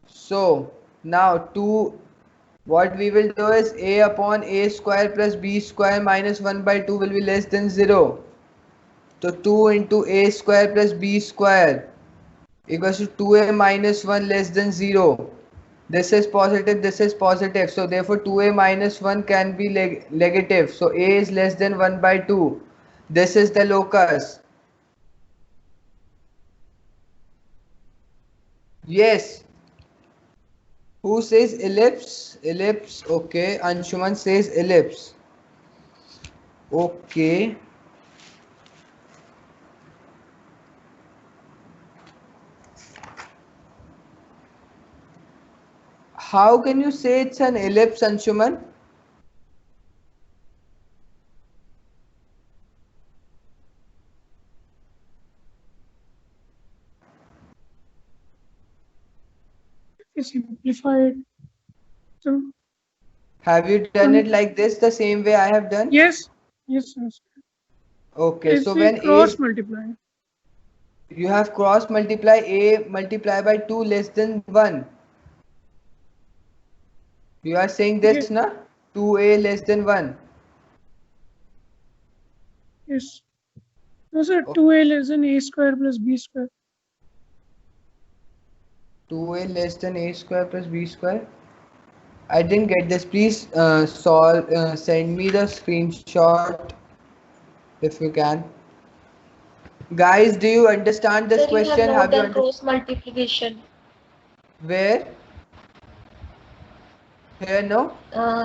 So now what we will do is A upon A square plus B square minus 1 by 2 will be less than 0. So 2 into A square plus B square equals to 2A minus 1 less than 0. This is positive, this is positive. So therefore 2A minus 1 can be negative. So A is less than 1 by 2. This is the locus. Yes. Who says ellipse? Ellipse. Okay. Anshuman says ellipse. Okay. How can you say it's an ellipse, Anshuman? Simplified. So Have you done it like this, the same way I have done? yes. Okay, so when cross multiply. You have cross multiply A multiply by 2 less than 1. You are saying this, na? 2A less than 1. Yes. No, sir, 2A less than A square plus B square. 2A less than A square plus B square. I didn't get this. Please send me the screenshot if you can. Guys, do you understand this question? Have you done cross multiplication? Where? Here, no?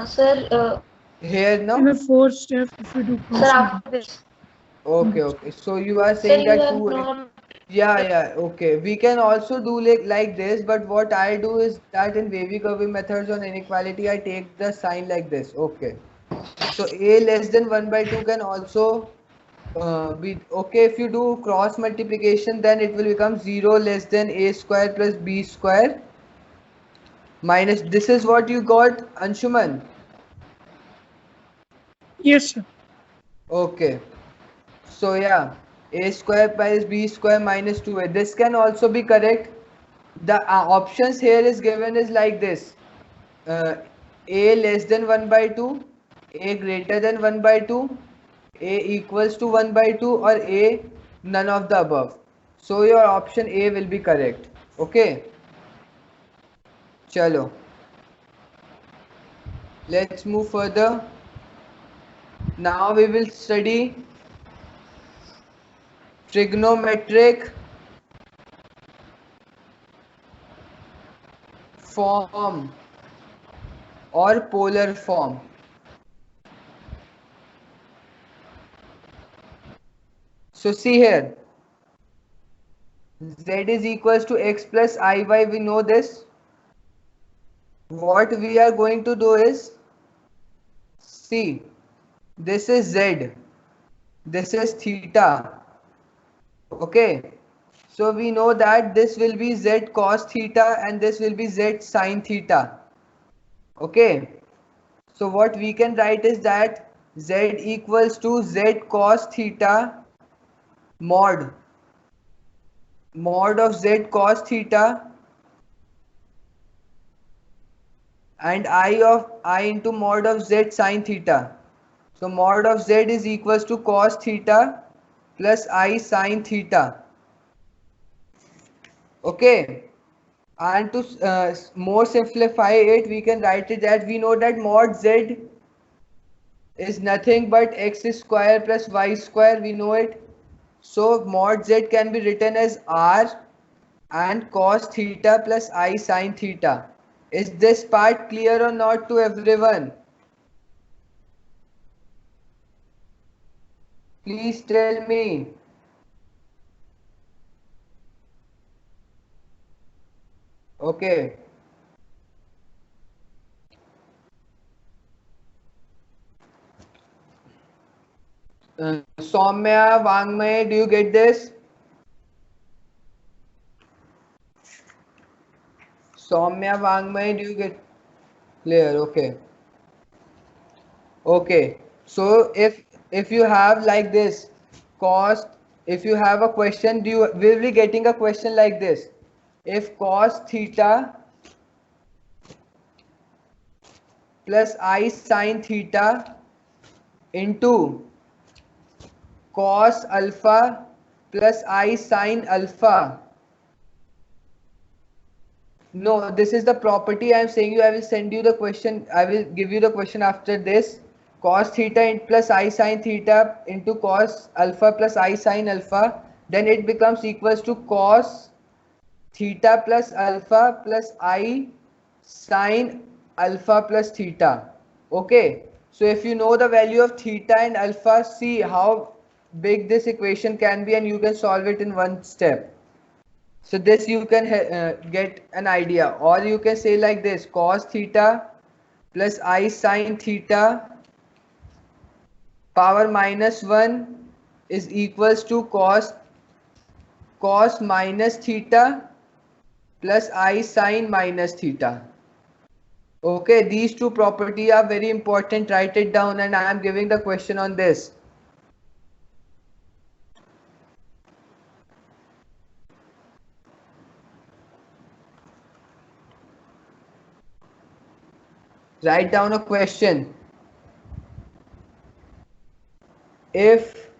Sir. Here, no? In the fourth step, if you do cross After this. Okay. So you are saying that 2A. Yeah, okay. We can also do like this, but what I do is that in wavy-curvy methods on inequality, I take the sign like this. Okay. So A less than 1 by 2 can also be okay. If you do cross multiplication, then it will become 0 less than A square plus B square minus. This is what you got, Anshuman? Yes, sir. Okay. So yeah. A square plus B square minus 2A. This can also be correct. The options here is given is like this. A less than 1 by 2, A greater than 1 by 2, A equals to 1 by 2 or A none of the above. So your option A will be correct. Okay. Chalo. Let's move further. Now we will study trigonometric form or polar form. So see here, z is equals to x plus iy. We know this. What we are going to do is, see, this is z, this is theta. Okay, so we know that this will be z cos theta and this will be z sin theta. Okay, so what we can write is that z equals to z cos theta mod of z cos theta and I into mod of z sin theta. So mod of z is equals to cos theta plus I sin theta. Okay, and to more simplify it, we can write it that we know that mod z is nothing but x square plus y square, we know it. So mod z can be written as r and cos theta plus I sin theta. Is this part clear or not to everyone? Please tell me. Okay. Soumya, Vangmay, do you get this? Soumya, Vangmay, do you get clear? Okay. Okay. So if you have like this cos, if you have a question, will be getting a question like this. If cos theta plus I sin theta into cos alpha plus I sin alpha. No, this is the property I am saying you. I will send you the question. I will give you the question after this. Cos theta plus I sin theta into cos alpha plus I sin alpha. Then it becomes equals to cos theta plus alpha plus I sin alpha plus theta. Okay. So if you know the value of theta and alpha, see how big this equation can be and you can solve it in one step. So this you can get an idea, or you can say like this: cos theta plus I sin theta power minus 1 is equals to cos minus theta plus I sin minus theta. Okay, these two properties are very important. Write it down, and I am giving the question on this. Write down a question. If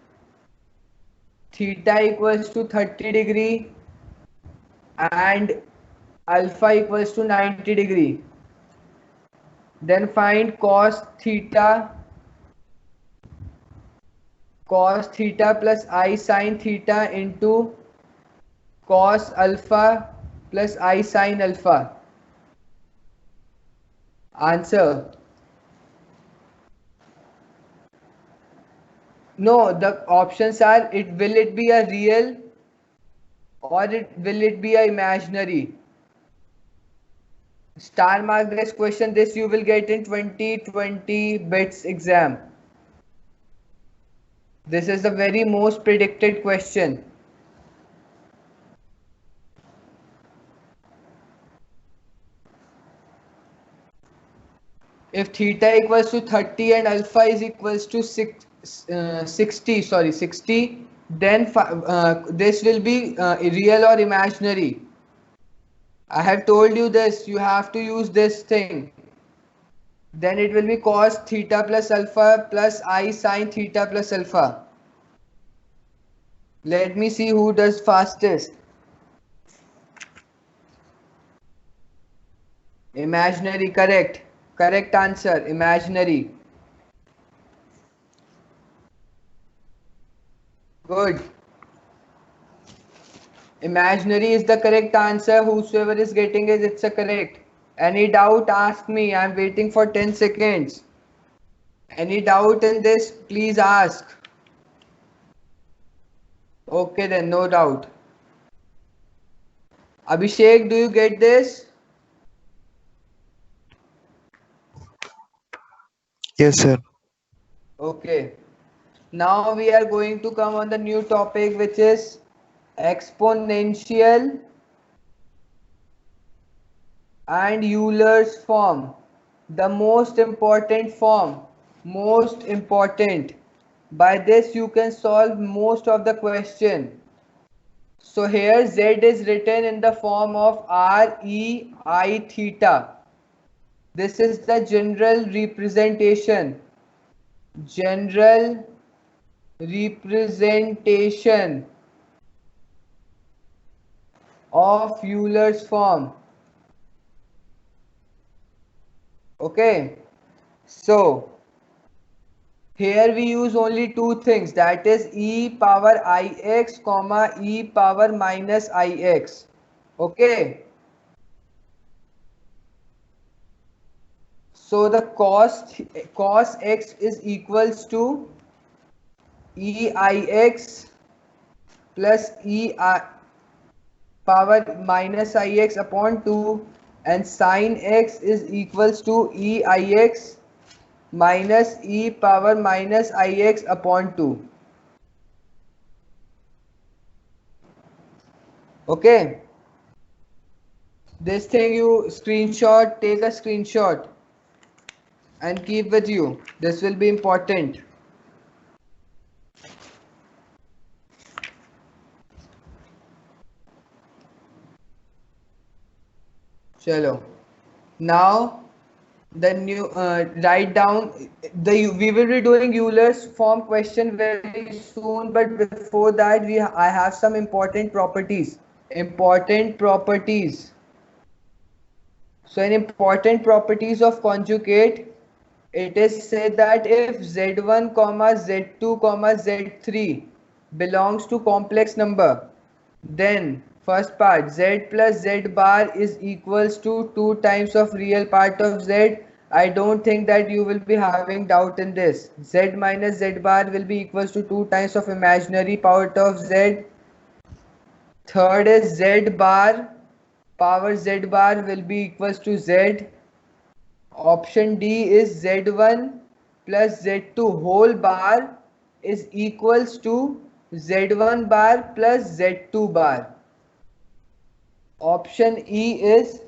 theta equals to 30 degree and alpha equals to 90 degree, then find cos theta plus I sin theta into cos alpha plus I sin alpha. Answer. No, the options are will it be a real or will it be a imaginary. Star mark this question. This you will get in 2020 bits exam. This is the very most predicted question. If theta equals to 30 and alpha is equals to 60, then this will be real or imaginary. I have told you this, you have to use this thing. Then it will be cos theta plus alpha plus I sin theta plus alpha. Let me see who does fastest. Imaginary, correct. Correct answer, imaginary. Good. Imaginary is the correct answer. Whosoever is getting it, it's a correct. Any doubt, ask me. I'm waiting for 10 seconds. Any doubt in this, please ask. Okay then, no doubt. Abhishek, do you get this? Yes, sir. Okay. Now we are going to come on the new topic, which is exponential and Euler's form. The most important form. Most important. By this you can solve most of the question. So here Z is written in the form of R E I theta. This is the general representation. General representation of Euler's form. Okay, so here we use only two things, that is e power ix comma e power minus ix. Okay, so the cos x is equals to eix plus power minus ix upon 2, and sin x is equals to eix minus e power minus ix upon 2. Okay, this thing you screenshot, take a screenshot and keep with you. This will be important. Chalo. Now the new write down the we will be doing Euler's form question very soon, but before that I have some important properties. So in important properties of conjugate, it is said that if z1 comma z2 comma z3 belongs to complex number, then first part z plus z bar is equals to 2 times of real part of z. I don't think that you will be having doubt in this. Z minus z bar will be equals to 2 times of imaginary part of z. Third is z bar power z bar will be equals to z. Option D is z1 plus z2 whole bar is equals to z1 bar plus z2 bar. Option E is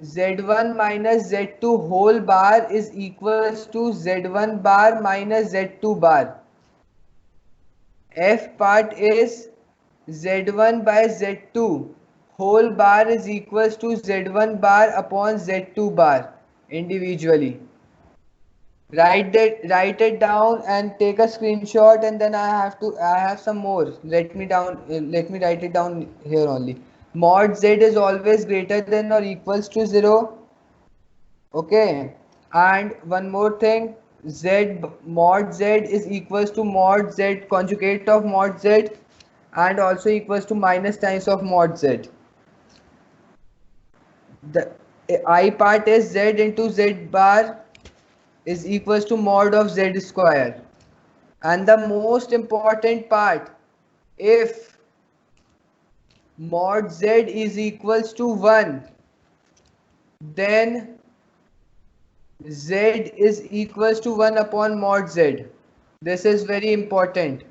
z1 minus z2 whole bar is equals to z1 bar minus z2 bar. F part is z1 by z2 whole bar is equals to z1 bar upon z2 bar individually. Write it down and take a screenshot, and then I have some more. Let me write it down here only. Mod z is always greater than or equals to 0. Okay, and one more thing, mod z is equals to mod z conjugate of mod z, and also equals to minus times of mod z. The I part is z into z bar is equals to mod of z square. And the most important part, if mod z is equals to 1, then z is equals to 1 upon mod z. This is very important.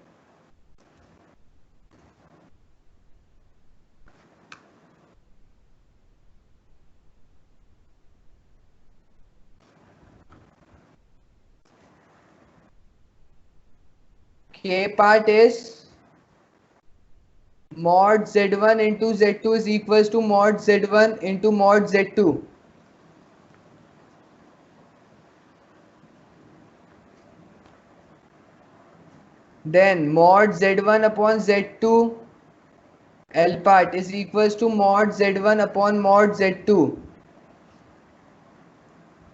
K part is mod z1 into z2 is equals to mod z1 into mod z2. Then mod z1 upon z2 L part is equals to mod z1 upon mod z2.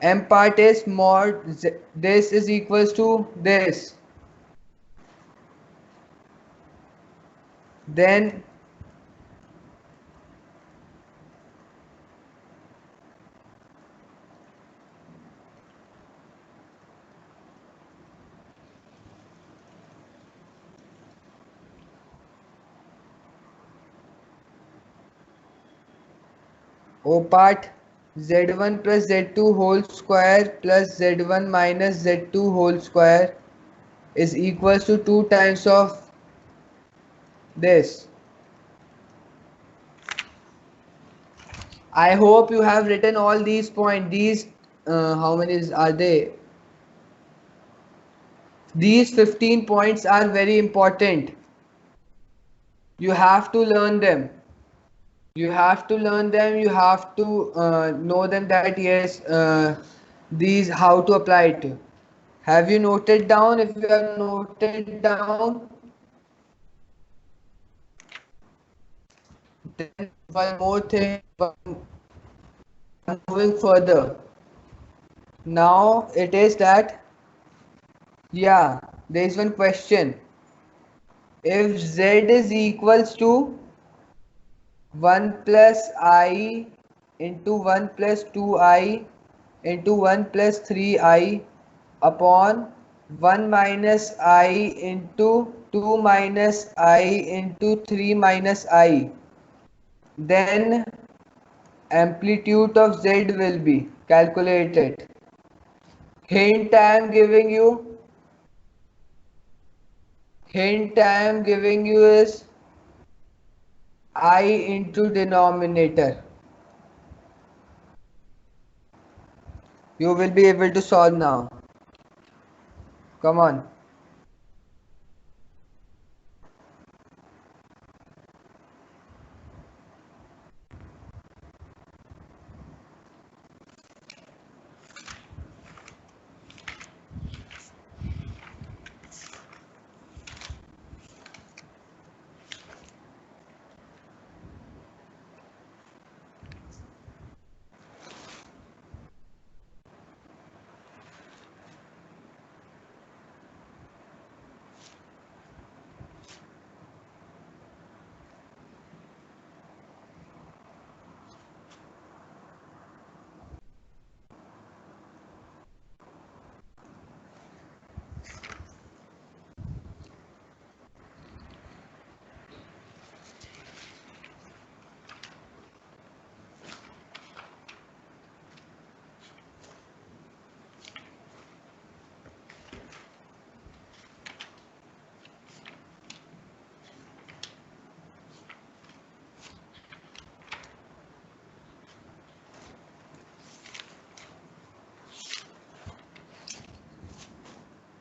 M part is mod this is equals to this. Then O part z1 plus z2 whole square plus z1 minus z2 whole square is equals to 2 times of this. I hope you have written all these points. These how many are they? These 15 points are very important. You have to learn them. You have to learn them. You have to know them, that yes, these how to apply it. Have you noted down? If you have noted down, then one more thing. Moving further. Now it is that, yeah, there is one question. If z is equals to 1 plus I into 1 plus 2I into 1 plus 3I upon 1 minus I into 2 minus I into 3 minus I, then amplitude of z will be calculated. Hint I am giving you. Hint I am giving you is I into denominator. You will be able to solve now. Come on.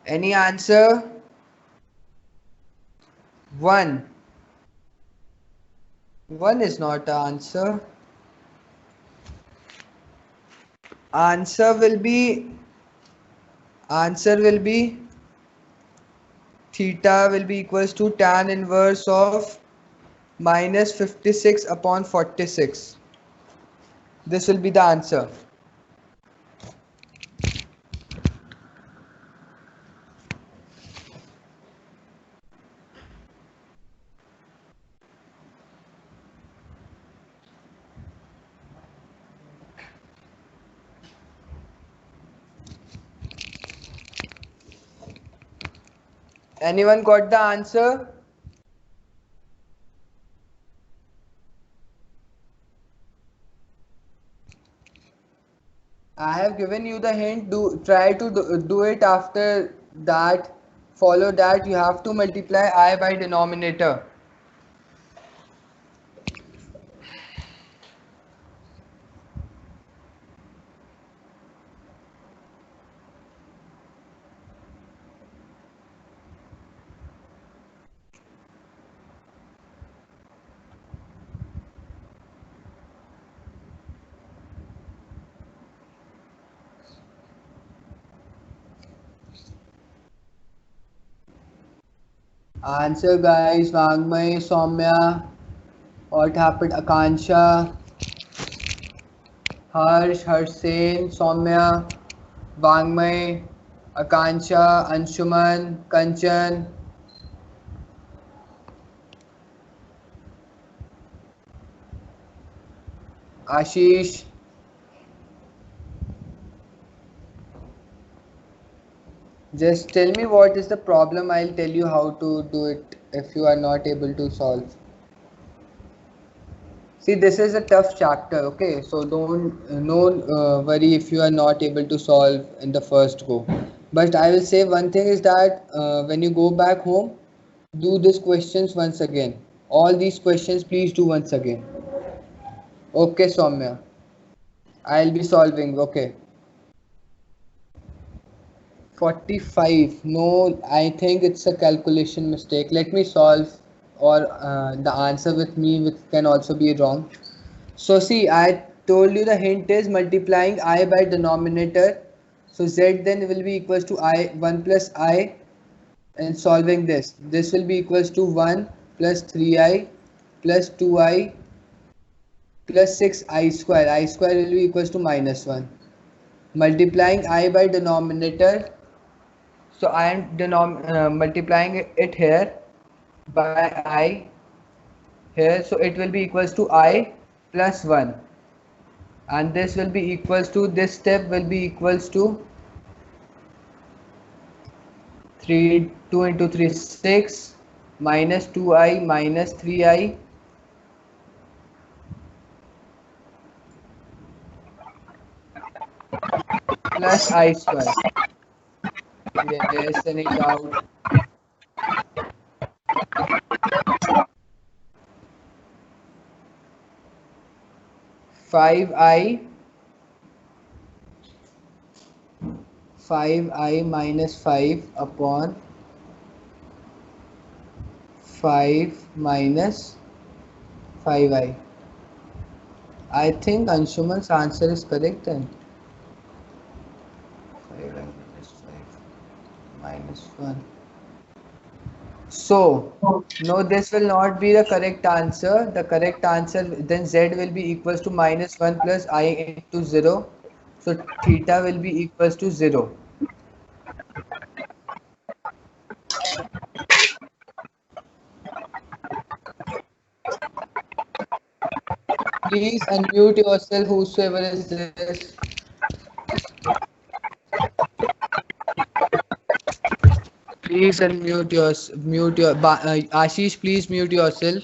Any answer? 1. 1 is not the answer. Answer will be theta will be equals to tan inverse of minus 56 upon 46. This will be the answer. Anyone got the answer? I have given you the hint. Try to do it. After that, follow that. You have to multiply I by denominator. Answer, guys. Vangmay, Soumya. What happened? Akansha, Harsh, Harsen, Soumya, Vangmay, Akansha, Anshuman, Kanchan. Ashish. Just tell me what is the problem. I'll tell you how to do it if you are not able to solve. See, this is a tough chapter, okay? So don't worry if you are not able to solve in the first go. But I will say one thing is that when you go back home, do these questions once again. All these questions, please do once again. Okay, Soumya. I'll be solving, okay. 45. No, I think it's a calculation mistake. Let me solve, or the answer with me which can also be wrong. So see, I told you the hint is multiplying I by denominator. So z then will be equals to I 1 plus I, and solving this will be equals to 1 plus 3i plus 2i plus 6i square. I square will be equals to minus 1. Multiplying I by denominator. So I am multiplying it here by I here. So it will be equals to I plus 1. And this will be equals to, this step will be equals to 2 into 3 6 minus 2i minus 3i plus I square. Yes, any doubt? Five I minus 5 upon 5 minus 5i. I think Anshuman's answer is correct then. 5i minus 5 minus 1. So, no, this will not be the correct answer. The correct answer, then z will be equals to minus 1 plus I into 0. So, theta will be equals to 0. Please unmute yourself, whosoever is this. Please unmute Ashish, please mute yourself.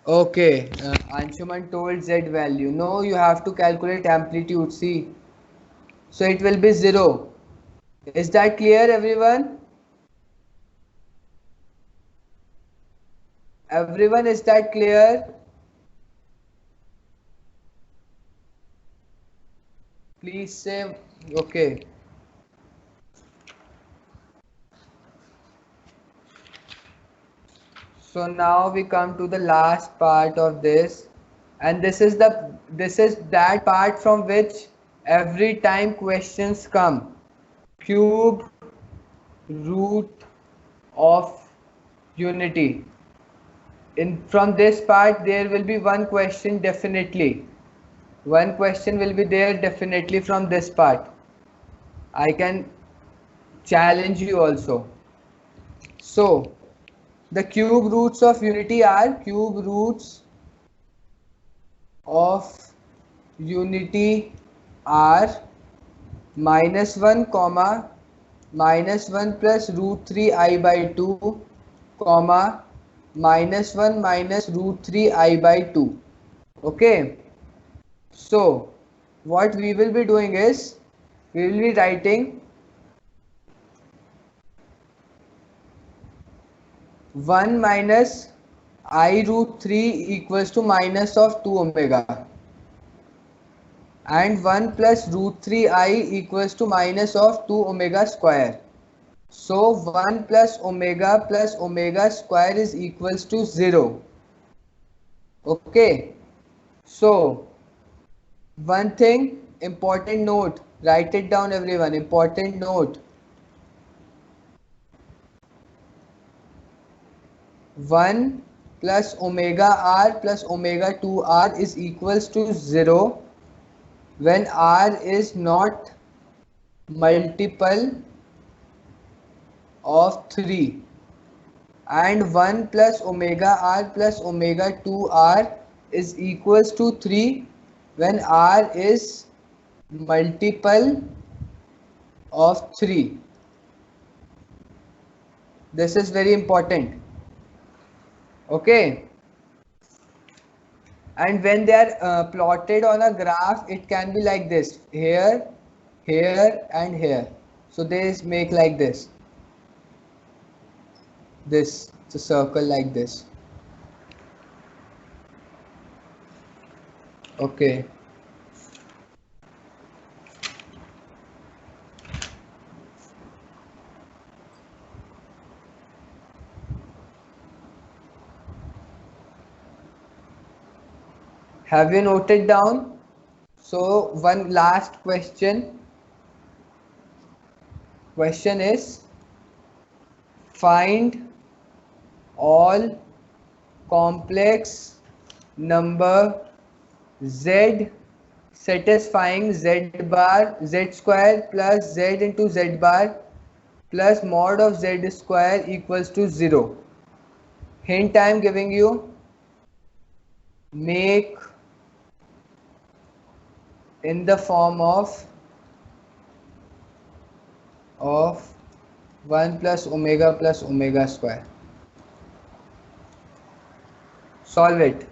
Okay, Anshuman told z value. No, you have to calculate amplitude. See, so it will be 0. Is that clear, everyone? Everyone, is that clear? Please say okay. So now we come to the last part of this, and this is that part from which every time questions come. Cube root of unity. From this part there will be one question definitely. One question will be there definitely from this part. I can challenge you also. So the cube roots of unity are cube roots of unity are minus 1 comma minus 1 plus root 3 I by 2 comma minus 1 minus root 3 I by 2. Okay. So what we will be doing is we will be writing 1 minus I root 3 equals to minus of 2 omega, and 1 plus root 3i equals to minus of 2 omega square. So 1 plus omega square is equals to 0. Okay. So one thing, important note, write it down everyone, important note. 1 plus omega r plus omega 2r is equals to 0 when r is not multiple of 3, and 1 plus omega r plus omega 2r is equals to 3 when r is multiple of 3. This is very important. Okay. And when they are plotted on a graph, it can be like this, here, here and here. So they make like this. This, it's a circle like this. Okay. Have you noted down? So one last question. Question is, find all complex number z satisfying z bar z square plus z into z bar plus mod of z square equals to 0. Hint I am giving you, make in the form of 1 plus omega square. Solve it.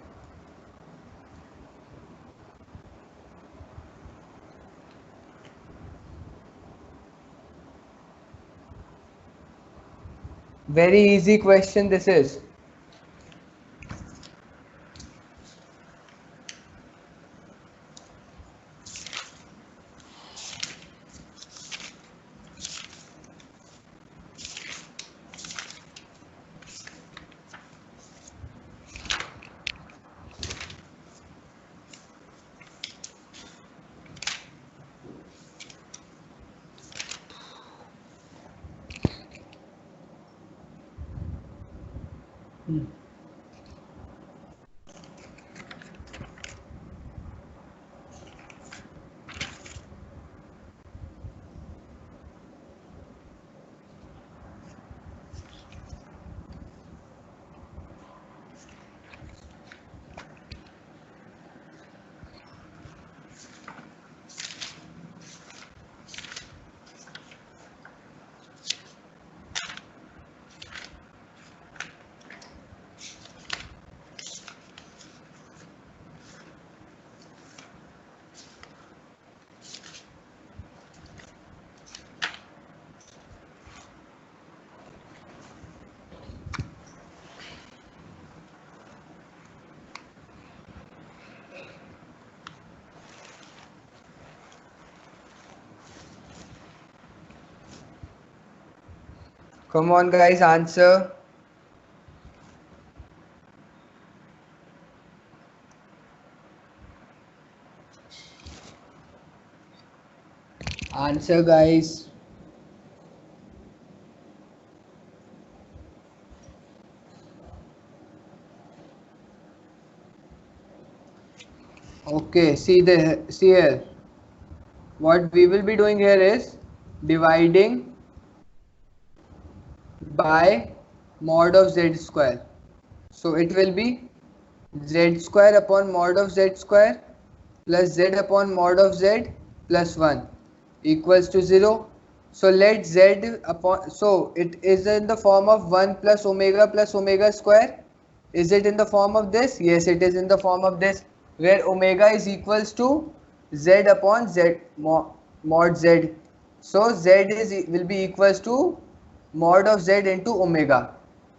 Very easy question this is. Come on guys, answer. Answer guys. Okay, see here. What we will be doing here is dividing by mod of z square. So it will be z square upon mod of z square plus z upon mod of z plus 1 equals to 0. So let z upon, so it is in the form of 1 plus omega square. Is it in the form of this? Yes, it is in the form of this, where omega is equals to z upon z mod z. So z will be equals to mod of z into omega.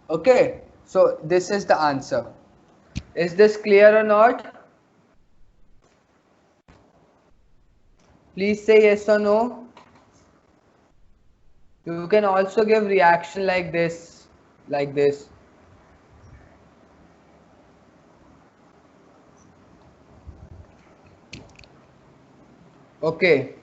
Okay, so this is the answer. Is this clear or not? Please say yes or no. You can also give reaction like this, like this. Okay.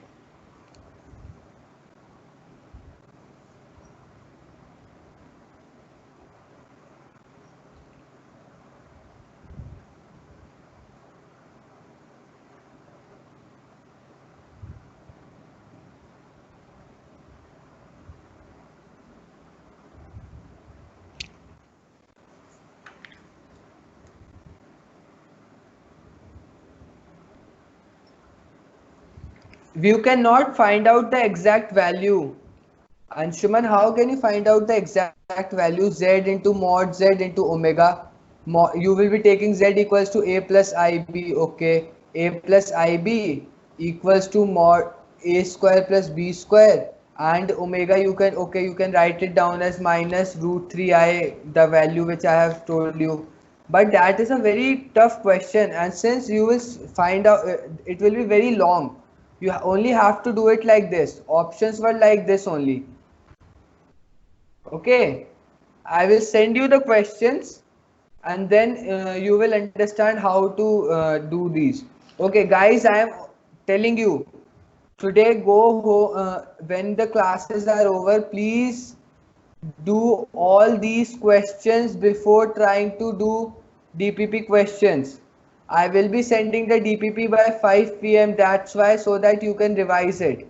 You cannot find out the exact value. Anshuman, how can you find out the exact value z into mod z into omega? You will be taking z equals to a plus ib. Okay, a plus ib equals to mod a square plus b square, and omega you can write it down as minus root 3i, the value which I have told you. but that is a very tough question, and since you will find out, it will be very long. You only have to do it like this. Options were like this only. Okay, I will send you the questions, and then you will understand how to do these. Okay guys, I am telling you, today when the classes are over, please do all these questions before trying to do DPP questions. I will be sending the DPP by 5 p.m. That's why, so that you can revise it.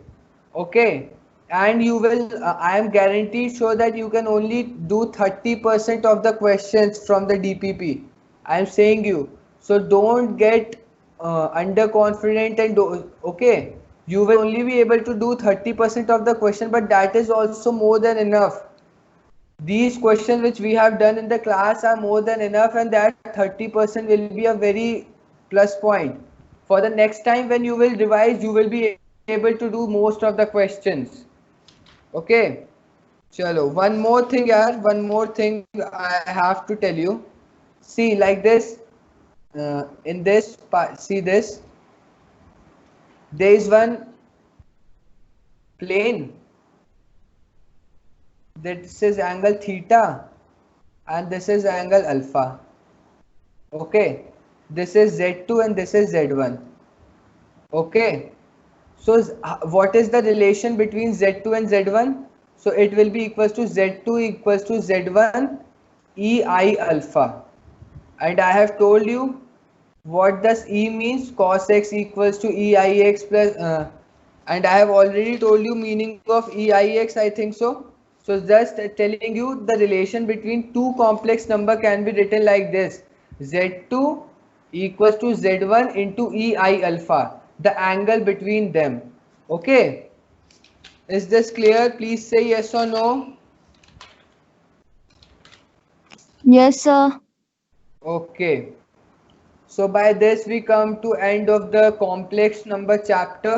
Okay, and you will I am guaranteed sure that you can only do 30% of the questions from the DPP. I am saying you, so don't get underconfident and okay, you will only be able to do 30% of the question, but that is also more than enough. These questions which we have done in the class are more than enough, and that 30% will be a very plus point. For the next time when you will revise, you will be able to do most of the questions. Okay, chalo, one more thing yaar, one more thing I have to tell you. See, like this, in this part, see this, there is one plane. This is angle theta and this is angle alpha. Okay, this is Z2 and this is Z1. Okay, so what is the relation between Z2 and Z1? So it will be equals to Z2 equals to Z1 EI alpha. And I have told you what does E means. Cos x equals to EIX plus and I have already told you meaning of EIX, I think so. So just telling you the relation between two complex number can be written like this. Z2 equals to Z1 into EI alpha, the angle between them. Okay, is this clear? Please say yes or no. Yes, sir. Okay, so by this we come to end of the complex number chapter.